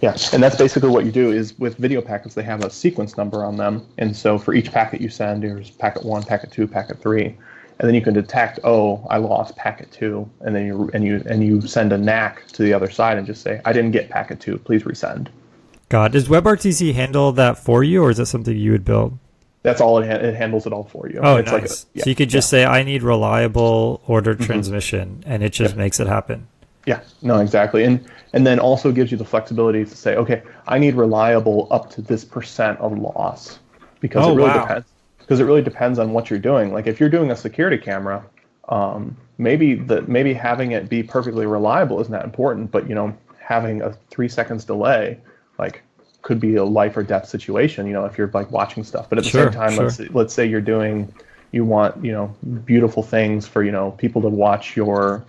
Yeah, and that's basically what you do. Is with video packets, they have a sequence number on them, and so for each packet you send, there's packet 1, packet 2, packet 3, and then you can detect, oh, I lost packet 2, and then you send a NAC to the other side and just say, I didn't get packet 2, please resend. God, does WebRTC handle that for you, or is that something you would build? That's all it handles it all for you. Oh, it's nice. So you could just say, I need reliable order transmission, and it just makes it happen. Yeah, no, exactly. And then also gives you the flexibility to say, okay, I need reliable up to this % of loss, because it really depends. Because it really depends on what you're doing. Like if you're doing a security camera, maybe having it be perfectly reliable isn't that important, but having a 3 seconds delay, like, could be a life or death situation, if you're like watching stuff. But at the same time, let's say you want, beautiful things for, people to watch your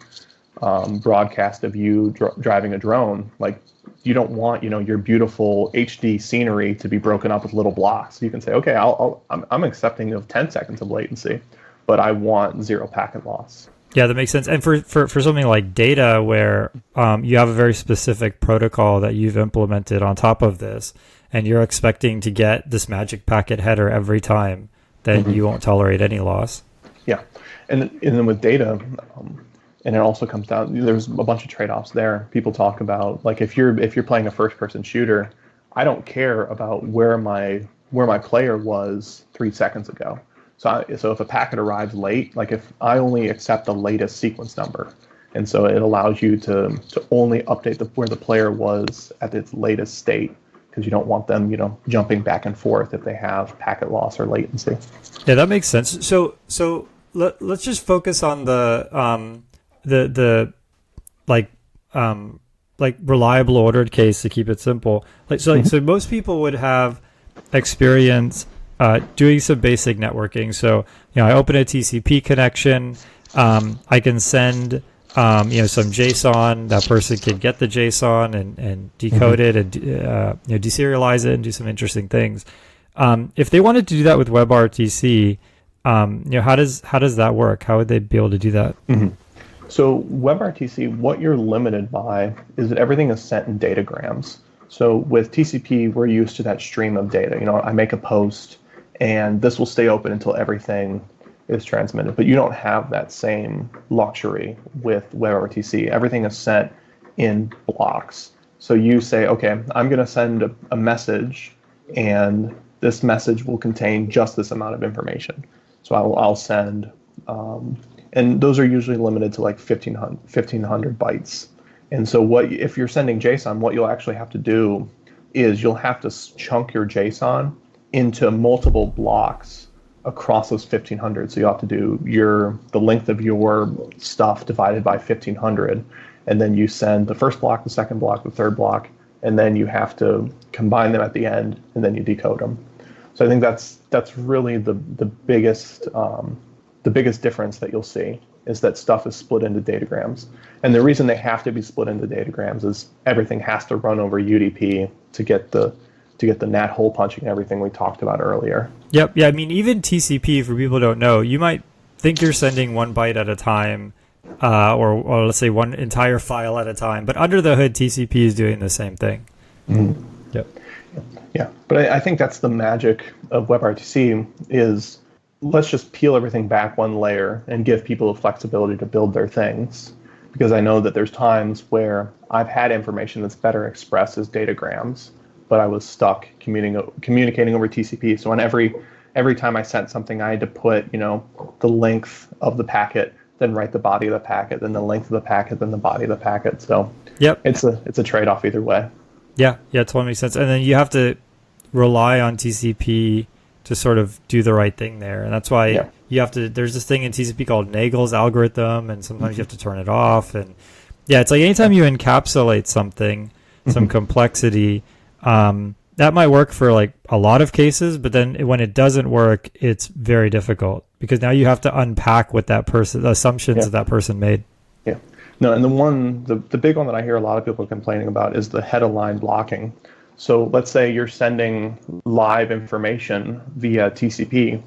broadcast of you driving a drone. Like, you don't want, your beautiful HD scenery to be broken up with little blocks. You can say, okay, I'm accepting of 10 seconds of latency, but I want 0 packet loss. Yeah, that makes sense. And for something like data, where you have a very specific protocol that you've implemented on top of this, and you're expecting to get this magic packet header every time, then you won't tolerate any loss. Yeah, and then with data, and it also comes down, there's a bunch of trade-offs there. People talk about, like, if you're playing a first-person shooter, I don't care about where my player was 3 seconds ago. So if a packet arrives late, like if I only accept the latest sequence number, and so it allows you to only update where the player was at its latest state. because you don't want them, jumping back and forth if they have packet loss or latency. Yeah, that makes sense. So let's just focus on the like reliable ordered case to keep it simple. So most people would have experience doing some basic networking. So I open a TCP connection. I can send some JSON. That person can get the JSON and decode it and deserialize it and do some interesting things. If they wanted to do that with WebRTC, how does that work? How would they be able to do that? Mm-hmm. So WebRTC, what you're limited by is that everything is sent in datagrams. So with TCP, we're used to that stream of data. I make a post, and this will stay open until everything is transmitted. But you don't have that same luxury with WebRTC. Everything is sent in blocks. So you say, okay, I'm going to send a message, and this message will contain just this amount of information. So I'll send, and those are usually limited to like 1,500 bytes. And so if you're sending JSON, what you'll actually have to do is you'll have to chunk your JSON into multiple blocks across those 1,500. So you'll have to do the length of your stuff divided by 1,500, and then you send the first block, the second block, the third block, and then you have to combine them at the end, and then you decode them. So I think that's really the biggest difference that you'll see is that stuff is split into datagrams. And the reason they have to be split into datagrams is everything has to run over UDP to get the NAT hole punching, everything we talked about earlier. Yep. Yeah. I mean, even TCP, for people who don't know, you might think you're sending 1 byte at a time, or let's say one entire file at a time, but under the hood, TCP is doing the same thing. Mm-hmm. Yep. Yeah. But I think that's the magic of WebRTC is let's just peel everything back one layer and give people the flexibility to build their things. Because I know that there's times where I've had information that's better expressed as datagrams, but I was stuck communicating over TCP. So on every time I sent something, I had to put, the length of the packet, then write the body of the packet, then the length of the packet, then the body of the packet. So yep, it's a trade-off either way. Yeah, it totally makes sense. And then you have to rely on TCP to sort of do the right thing there. And that's why you have to, there's this thing in TCP called Nagel's algorithm, and sometimes you have to turn it off. And yeah, it's like anytime you encapsulate something, some complexity, that might work for like a lot of cases, but then when it doesn't work, it's very difficult because now you have to unpack what that person, the assumptions that person made. Yeah. No, and the big one that I hear a lot of people complaining about is the head of line blocking. So let's say you're sending live information via TCP.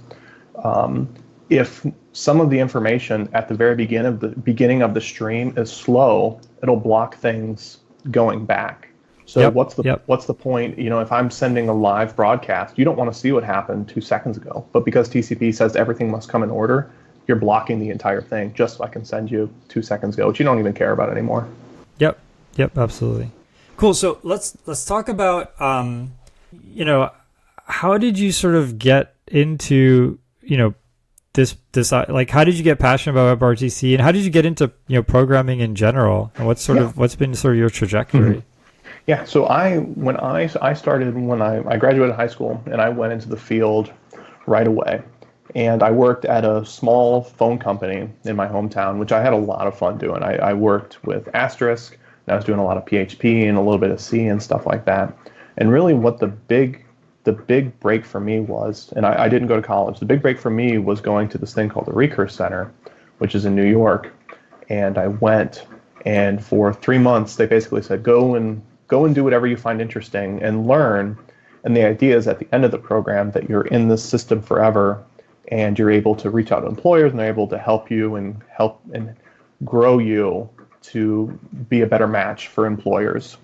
If some of the information at the very beginning of the stream is slow, it'll block things going back. So what's the point? If I'm sending a live broadcast, you don't want to see what happened 2 seconds ago. But because TCP says everything must come in order, you're blocking the entire thing just so I can send you 2 seconds ago, which you don't even care about anymore. Yep, absolutely. Cool. So let's talk about how did you sort of get into this like how did you get passionate about WebRTC, and how did you get into programming in general, and what's been sort of your trajectory? Mm-hmm. Yeah, so I started when I graduated high school, and I went into the field right away. And I worked at a small phone company in my hometown, which I had a lot of fun doing. I worked with Asterisk, and I was doing a lot of PHP and a little bit of C and stuff like that. And really what the big break for me was, and I didn't go to college, the big break for me was going to this thing called the Recurse Center, which is in New York. And I went, and for 3 months, they basically said, go and do whatever you find interesting and learn. And the idea is at the end of the program that you're in this system forever, and you're able to reach out to employers, and they're able to help you and grow you to be a better match for employers.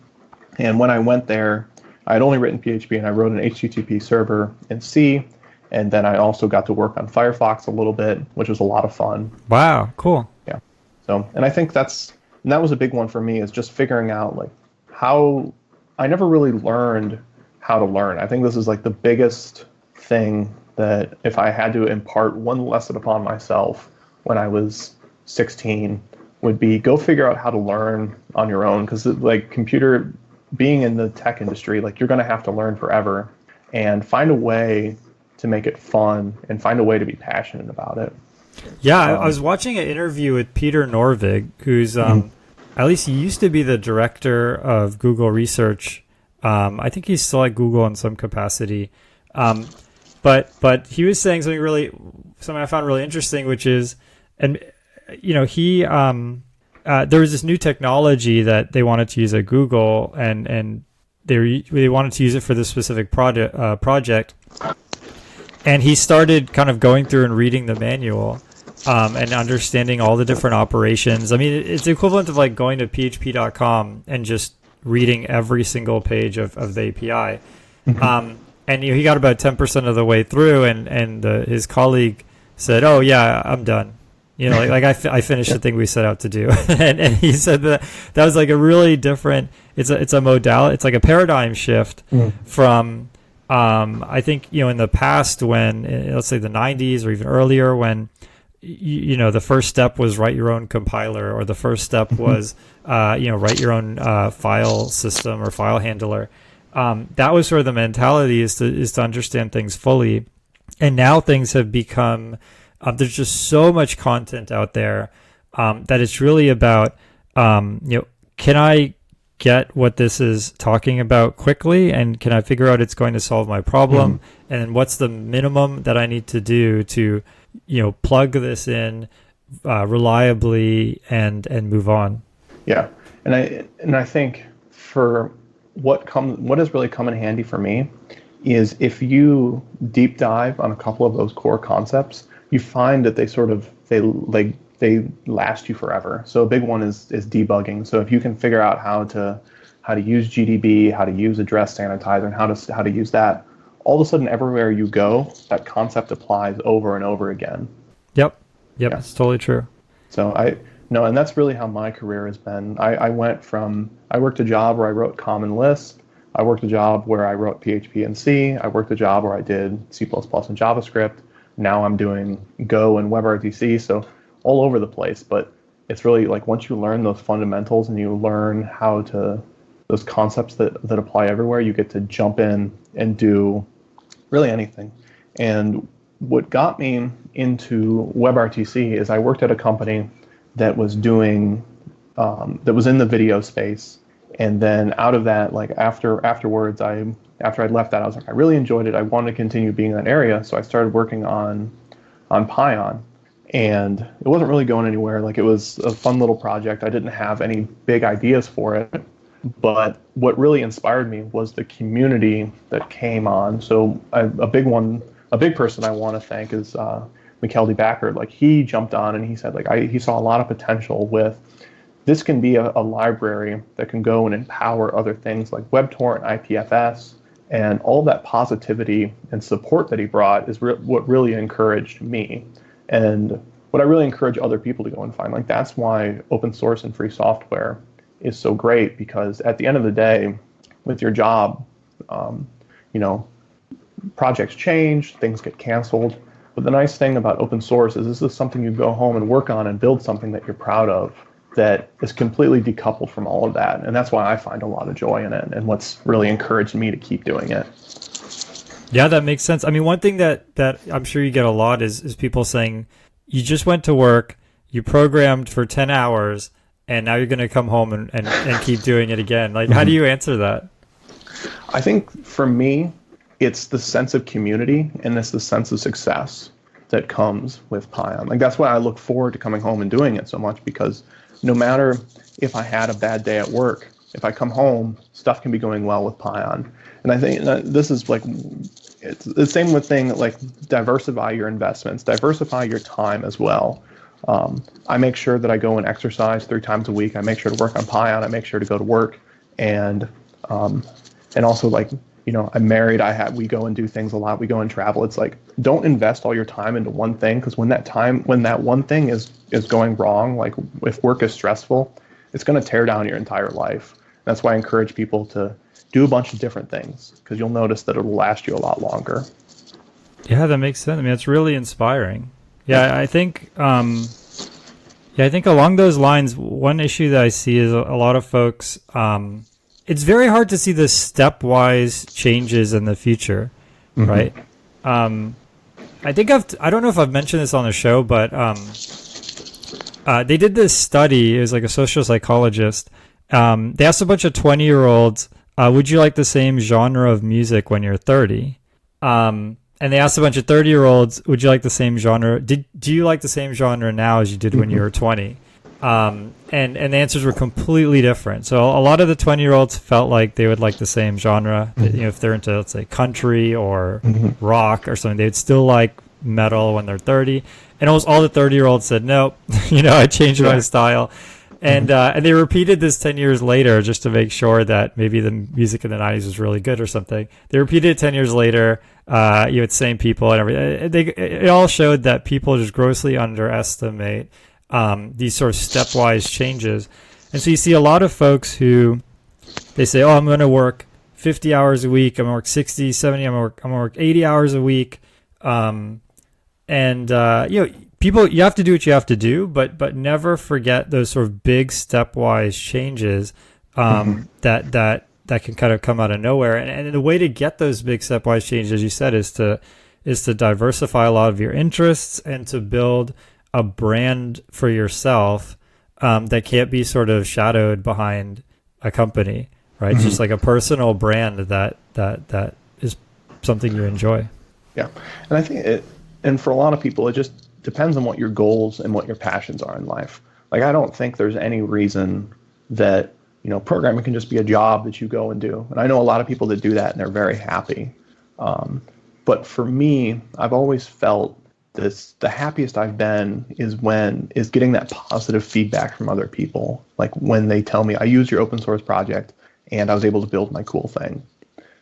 And when I went there, I had only written PHP, and I wrote an HTTP server in C, and then I also got to work on Firefox a little bit, which was a lot of fun. Wow, cool. Yeah. So, and I think that was a big one for me, is just figuring out like how I never really learned how to learn. I think this is like the biggest thing that if I had to impart one lesson upon myself when I was 16 would be go figure out how to learn on your own, because like computer being in the tech industry, like you're going to have to learn forever and find a way to make it fun and find a way to be passionate about it. Yeah, I was watching an interview with Peter Norvig, who's at least he used to be the director of Google Research. I think he's still at Google in some capacity. But he was saying something I found really interesting, which is, and he there was this new technology that they wanted to use at Google, and they wanted to use it for this specific project. And he started kind of going through and reading the manual and understanding all the different operations. I mean, it's the equivalent of like going to php.com and just reading every single page of the API. And he got about 10% of the way through, and his colleague said, "Oh yeah, I'm done." I finished the thing we set out to do, and he said that was like a really different. It's a modality. It's like a paradigm shift from. I think in the past, when let's say the 90s or even earlier, when the first step was write your own compiler, or the first step was write your own file system or file handler. That was sort of the mentality, is to understand things fully. And now things have become there's just so much content out there that it's really about can I get what this is talking about quickly, and can I figure out it's going to solve my problem, and what's the minimum that I need to do to plug this in reliably and move on. Yeah, and I think for what has really come in handy for me is if you deep dive on a couple of those core concepts, you find that they last you forever. So a big one is debugging. So if you can figure out how to use GDB, how to use address sanitizer, and how to use that, all of a sudden everywhere you go, that concept applies over and over again. Yep, yeah. It's totally true. So and that's really how my career has been. I worked a job where I wrote Common Lisp. I worked a job where I wrote PHP and C. I worked a job where I did C++ and JavaScript. Now I'm doing Go and WebRTC. So all over the place. But it's really like once you learn those fundamentals and you learn those concepts that apply everywhere, you get to jump in and do really anything. And what got me into WebRTC is I worked at a company that was doing that was in the video space, and then out of that, like afterwards, after I'd left that, I was like, I really enjoyed it. I wanted to continue being in that area, so I started working on Pion, and it wasn't really going anywhere. Like, it was a fun little project. I didn't have any big ideas for it, but what really inspired me was the community that came on. So a big person I want to thank is Mikkel Backer. Like, he jumped on and he said, like, he saw a lot of potential with this. Can be a library that can go and empower other things like WebTorrent, IPFS, and all that positivity and support that he brought is what really encouraged me, and what I really encourage other people to go and find. Like, that's why open source and free software is so great, because at the end of the day, with your job, projects change, things get canceled. But the nice thing about open source is this is something you go home and work on and build something that you're proud of that is completely decoupled from all of that. And that's why I find a lot of joy in it, and what's really encouraged me to keep doing it. Yeah, that makes sense. I mean, one thing that I'm sure you get a lot is people saying, you just went to work, you programmed for 10 hours, and now you're going to come home and keep doing it again. Like, how do you answer that? I think for me, it's the sense of community, and it's the sense of success that comes with Pion. Like, that's why I look forward to coming home and doing it so much, because no matter if I had a bad day at work, if I come home, stuff can be going well with Pion. And I think this is like, it's the same with thing like diversify your investments, diversify your time as well. I make sure that I go and exercise 3 times a week. I make sure to work on Pion. I make sure to go to work, and also, like, I'm married. We go and do things a lot. We go and travel. It's like, don't invest all your time into one thing, because when that one thing is going wrong, like if work is stressful, it's going to tear down your entire life. That's why I encourage people to do a bunch of different things, because you'll notice that it'll last you a lot longer. Yeah, that makes sense. I mean, it's really inspiring. Yeah, I think along those lines, one issue that I see is a lot of folks, it's very hard to see the stepwise changes in the future, right? I think I don't know if I've mentioned this on the show, but they did this study. It was like a social psychologist. They asked a bunch of 20-year-olds, would you like the same genre of music when you're 30? And they asked a bunch of 30-year-olds, would you like the same genre? Do you like the same genre now as you did when you were 20? And the answers were completely different. So a lot of the 20-year-olds felt like they would like the same genre. If they're into, let's say, country or rock or something, they'd still like metal when they're 30. And almost all the 30-year-olds said, nope, I changed my style. And they repeated this 10 years later just to make sure that maybe the music in the 90s was really good or something. They repeated it 10 years later, the same people and everything. It all showed that people just grossly underestimate these sort of stepwise changes. And so you see a lot of folks who, they say, I'm going to work 50 hours a week. I'm going to work 60, 70, I'm going to work 80 hours a week. People, you have to do what you have to do, but never forget those sort of big stepwise changes that can kind of come out of nowhere. And the way to get those big stepwise changes, as you said, is to diversify a lot of your interests and to build a brand for yourself that can't be sort of shadowed behind a company, right? It's just like a personal brand that is something you enjoy. Yeah, and I think and for a lot of people, it just depends on what your goals and what your passions are in life. Like, I don't think there's any reason that, programming can just be a job that you go and do. And I know a lot of people that do that and they're very happy. But for me, I've always felt the happiest I've been is getting that positive feedback from other people. Like when they tell me, I used your open source project and I was able to build my cool thing.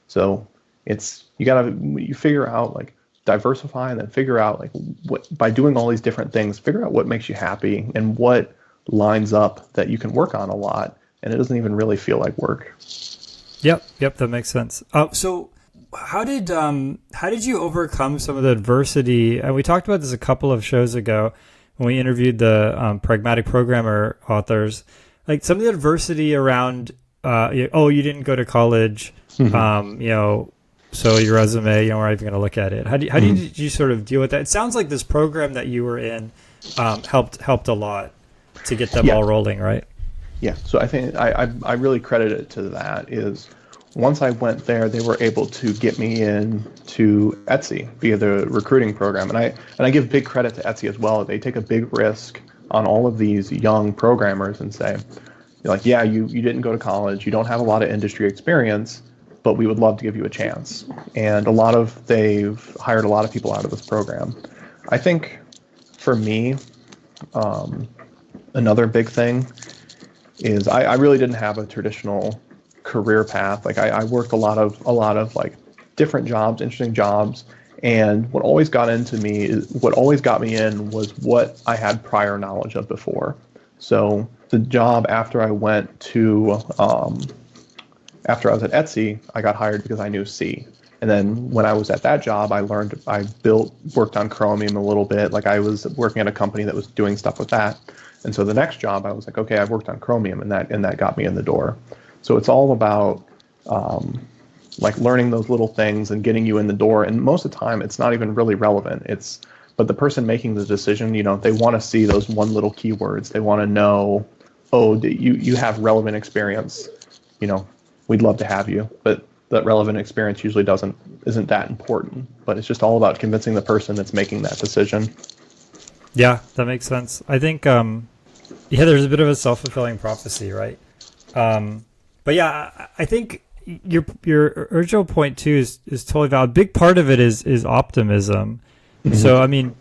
So you figure out, like, diversify, and then figure out, like, what, by doing all these different things, figure out what makes you happy and what lines up that you can work on a lot, and it doesn't even really feel like work. Yep, that makes sense. So how did you overcome some of the adversity? And we talked about this a couple of shows ago when we interviewed the Pragmatic Programmer authors, like some of the adversity around you didn't go to college, so your resume, we're not even going to look at it. How did you sort of deal with that? It sounds like this program that you were in helped a lot to get that ball rolling, right? Yeah. So I think I really credit it to that. Is once I went there, they were able to get me in to Etsy via the recruiting program, and I give big credit to Etsy as well. They take a big risk on all of these young programmers and say, like, yeah, you didn't go to college, you don't have a lot of industry experience, but we would love to give you a chance. And they've hired a lot of people out of this program. I think for me, another big thing is I really didn't have a traditional career path. Like I worked a lot of like different jobs, interesting jobs. And what always got me in was what I had prior knowledge of before. So the job after I went to, after I was at Etsy, I got hired because I knew C. And then when I was at that job, worked on Chromium a little bit. Like I was working at a company that was doing stuff with that. And so the next job, I was like, okay, I've worked on Chromium, and that got me in the door. So it's all about like learning those little things and getting you in the door. And most of the time, it's not even really relevant. But the person making the decision, they want to see those one little keywords. They want to know, you have relevant experience. We'd love to have you, but that relevant experience usually isn't that important. But it's just all about convincing the person that's making that decision. Yeah, that makes sense. I think, there's a bit of a self-fulfilling prophecy, right? But yeah, I think your original point too is totally valid. A big part of it is optimism. Mm-hmm. So I mean,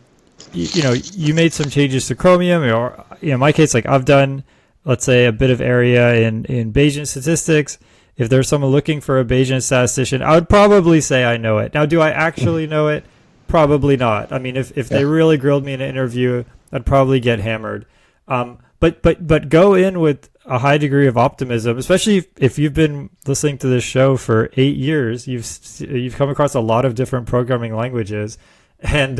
you made some changes to Chromium, or in my case, like I've done, let's say, a bit of area in Bayesian statistics. If there's someone looking for a Bayesian statistician, I would probably say I know it. Now, do I actually know it? Probably not. I mean, if they really grilled me in an interview, I'd probably get hammered. But go in with a high degree of optimism, especially if you've been listening to this show for 8 years. You've come across a lot of different programming languages, and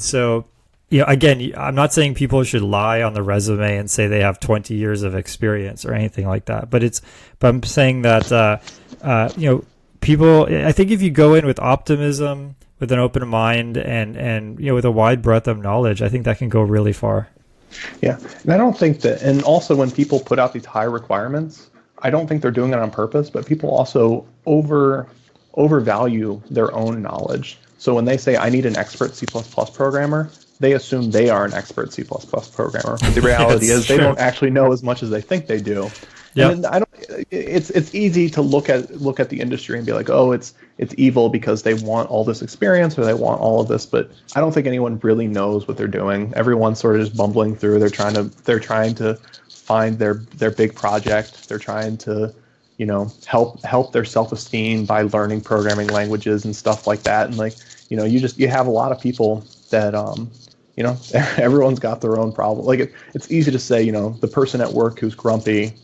so again, I'm not saying people should lie on the resume and say they have 20 years of experience or anything like that. But I'm saying that, people, I think if you go in with optimism, with an open mind and with a wide breadth of knowledge, I think that can go really far. Yeah. And I don't think that, and also when people put out these high requirements, I don't think they're doing it on purpose, but people also overvalue their own knowledge. So when they say, I need an expert C++ programmer, they assume they are an expert C++ programmer. But the reality is they don't actually know as much as they think they do. Yep. And it's easy to look at the industry and be like, oh, it's evil because they want all this experience or they want all of this, but I don't think anyone really knows what they're doing. Everyone's sort of just bumbling through. They're trying to find their big project. They're trying to, help their self-esteem by learning programming languages and stuff like that. And you have a lot of people that everyone's got their own problem. Like it's easy to say, the person at work who's grumpy,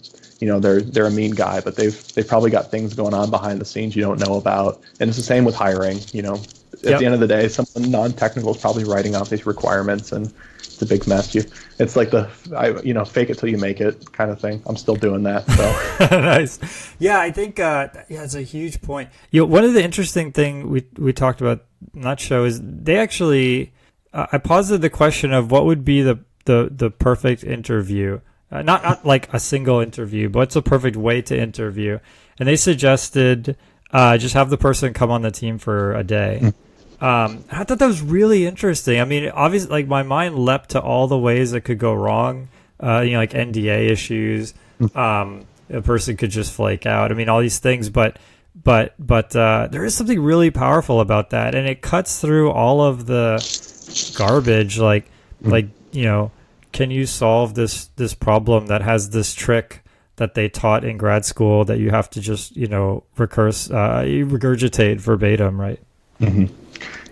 they're a mean guy, but they've probably got things going on behind the scenes you don't know about. And it's the same with hiring. At the end of the day, someone non-technical is probably writing out these requirements, and it's a big mess. It's like fake it till you make it kind of thing. I'm still doing that. So nice. Yeah, I think it's a huge point. One of the interesting thing we talked about in that show is they actually I posited the question of what would be the perfect interview. Not like a single interview, but what's a perfect way to interview? And they suggested just have the person come on the team for a day. I thought that was really interesting. I mean, obviously, like my mind leapt to all the ways it could go wrong. Like NDA issues. A person could just flake out. I mean, all these things, but there is something really powerful about that, and it cuts through all of the garbage. Can you solve this problem that has this trick that they taught in grad school that you have to just regurgitate verbatim, right? Mm-hmm.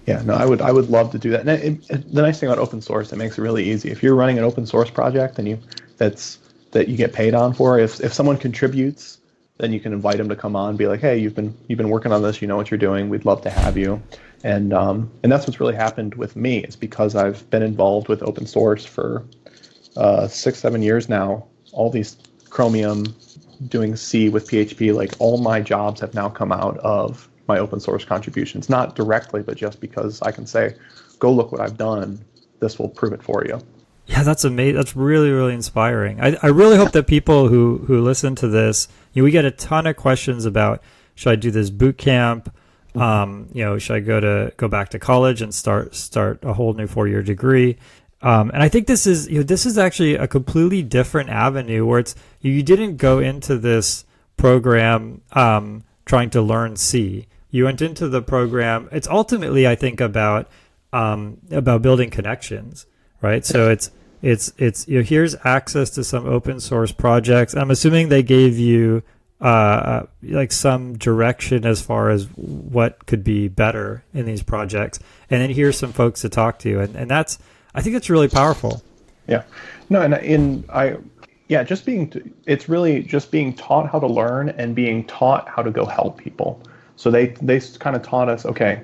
Yeah, no, I would love to do that. And the nice thing about open source, it makes it really easy. If you're running an open source project and that you get paid on for, if someone contributes, then you can invite them to come on, and be like, hey, you've been working on this, you know what you're doing, we'd love to have you. And that's what's really happened with me. It's because I've been involved with open source for 6-7 years now. All these Chromium, doing C with PHP, like all my jobs have now come out of my open source contributions, not directly, but just because I can say, go look what I've done. This will prove it for you. Yeah, that's amazing. That's really, really inspiring. I really hope that people who listen to this, we get a ton of questions about, should I do this boot camp? Should I go back to college and start a whole new 4-year degree? And I think this is actually a completely different avenue where it's you didn't go into this program trying to learn C. You went into the program. It's ultimately, I think, about building connections, right? So it's here's access to some open source projects. I'm assuming they gave you like some direction as far as what could be better in these projects, and then here's some folks to talk to, and that's. I think it's really powerful. Yeah, no, it's really just being taught how to learn and being taught how to go help people. So they kind of taught us, okay,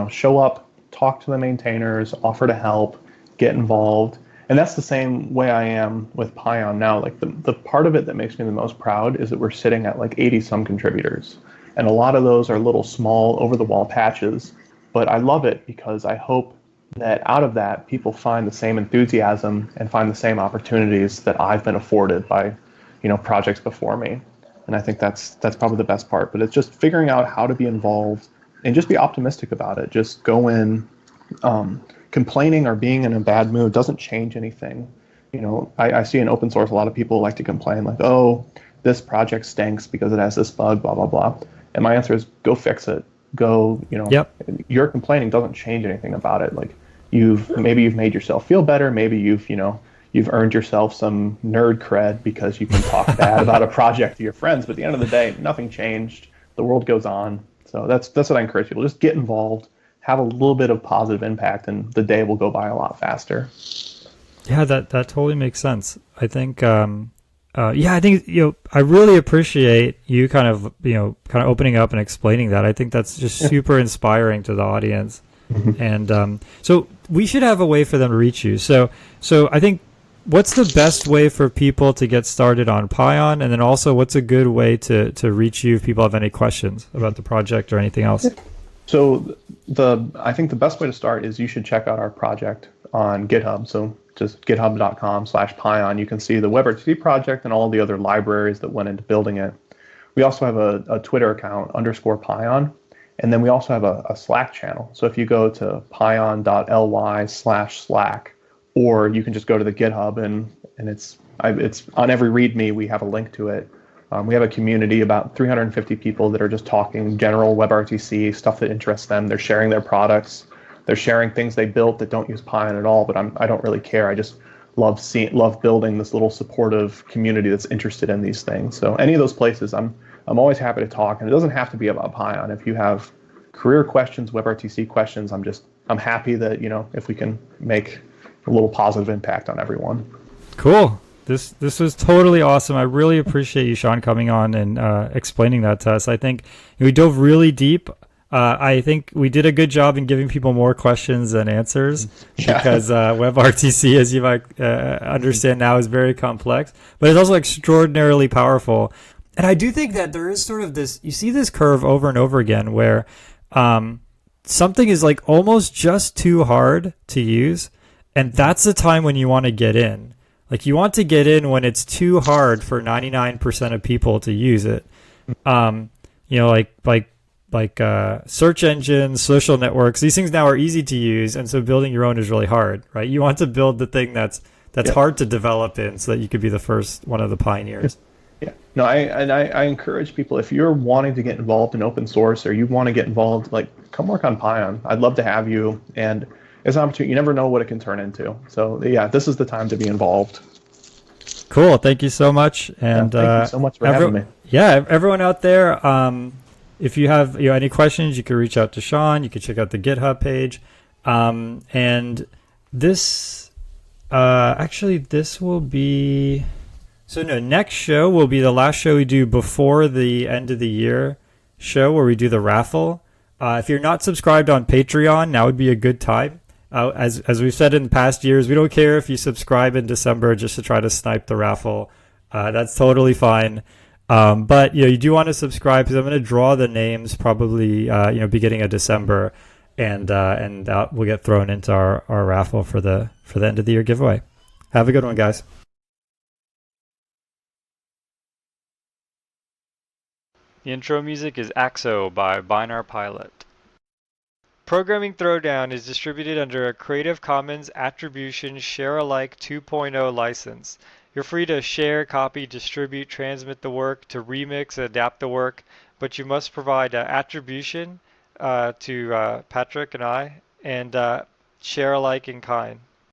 show up, talk to the maintainers, offer to help, get involved. And that's the same way I am with Pion now. Like the part of it that makes me the most proud is that we're sitting at like 80 some contributors. And a lot of those are little small over the wall patches. But I love it because I hope that out of that, people find the same enthusiasm and find the same opportunities that I've been afforded by, projects before me. And I think that's probably the best part. But it's just figuring out how to be involved and just be optimistic about it. Just go in, complaining or being in a bad mood doesn't change anything. I see in open source a lot of people like to complain like, oh, this project stinks because it has this bug, blah, blah, blah. And my answer is go fix it. Go, Yep. Your complaining doesn't change anything about it. Like you've made yourself feel better. Maybe you've earned yourself some nerd cred because you can talk bad about a project to your friends. But at the end of the day, nothing changed. The world goes on. So that's what I encourage people. Just get involved, have a little bit of positive impact, and the day will go by a lot faster. Yeah, that totally makes sense. I think, I think, I really appreciate you kind of opening up and explaining that. I think that's just super inspiring to the audience. And so we should have a way for them to reach you. So I think, what's the best way for people to get started on Pion? And then also, what's a good way to reach you if people have any questions about the project or anything else? So I think the best way to start is you should check out our project on GitHub. So just github.com/Pion. You can see the WebRTC project and all the other libraries that went into building it. We also have a Twitter account _Pion. And then we also have a Slack channel. So if you go to pion.ly/Slack, or you can just go to the GitHub and it's on every README, we have a link to it. We have a community, about 350 people that are just talking general WebRTC, stuff that interests them. They're sharing their products. They're sharing things they built that don't use Pion at all, but I don't really care. I just love building this little supportive community that's interested in these things. So any of those places, I'm always happy to talk, and it doesn't have to be about Pion. If you have career questions, WebRTC questions, I'm happy that, if we can make a little positive impact on everyone. Cool. This was totally awesome. I really appreciate you, Sean, coming on and explaining that to us. I think we dove really deep. I think we did a good job in giving people more questions than answers, because WebRTC, as you might understand now, is very complex, but it's also extraordinarily powerful. And I do think that there is sort of this, you see this curve over and over again where something is like almost just too hard to use. And that's the time when you want to get in. Like, you want to get in when it's too hard for 99% of people to use it. Like search engines, social networks, these things now are easy to use. And so building your own is really hard, right? You want to build the thing that's hard to develop in, so that you could be the first one of the pioneers. Yeah. No, I encourage people, if you're wanting to get involved in open source, or you want to get involved, come work on Pion. I'd love to have you. And it's an opportunity. You never know what it can turn into. So yeah, this is the time to be involved. Cool. Thank you so much. And thank you so much for having me. Yeah, everyone out there, if you have any questions, you can reach out to Sean. You can check out the GitHub page. And this this will be... next show will be the last show we do before the end of the year show, where we do the raffle. If you're not subscribed on Patreon, now would be a good time. As we've said in past years, we don't care if you subscribe in December just to try to snipe the raffle. That's totally fine. But you do want to subscribe, because I'm going to draw the names probably beginning of December, and we'll get thrown into our raffle for the end of the year giveaway. Have a good one, guys. The intro music is AXO by Binar Pilot. Programming Throwdown is distributed under a Creative Commons Attribution Share-alike 2.0 license. You're free to share, copy, distribute, transmit the work, to remix, adapt the work, but you must provide attribution to Patrick and I, and share alike in kind.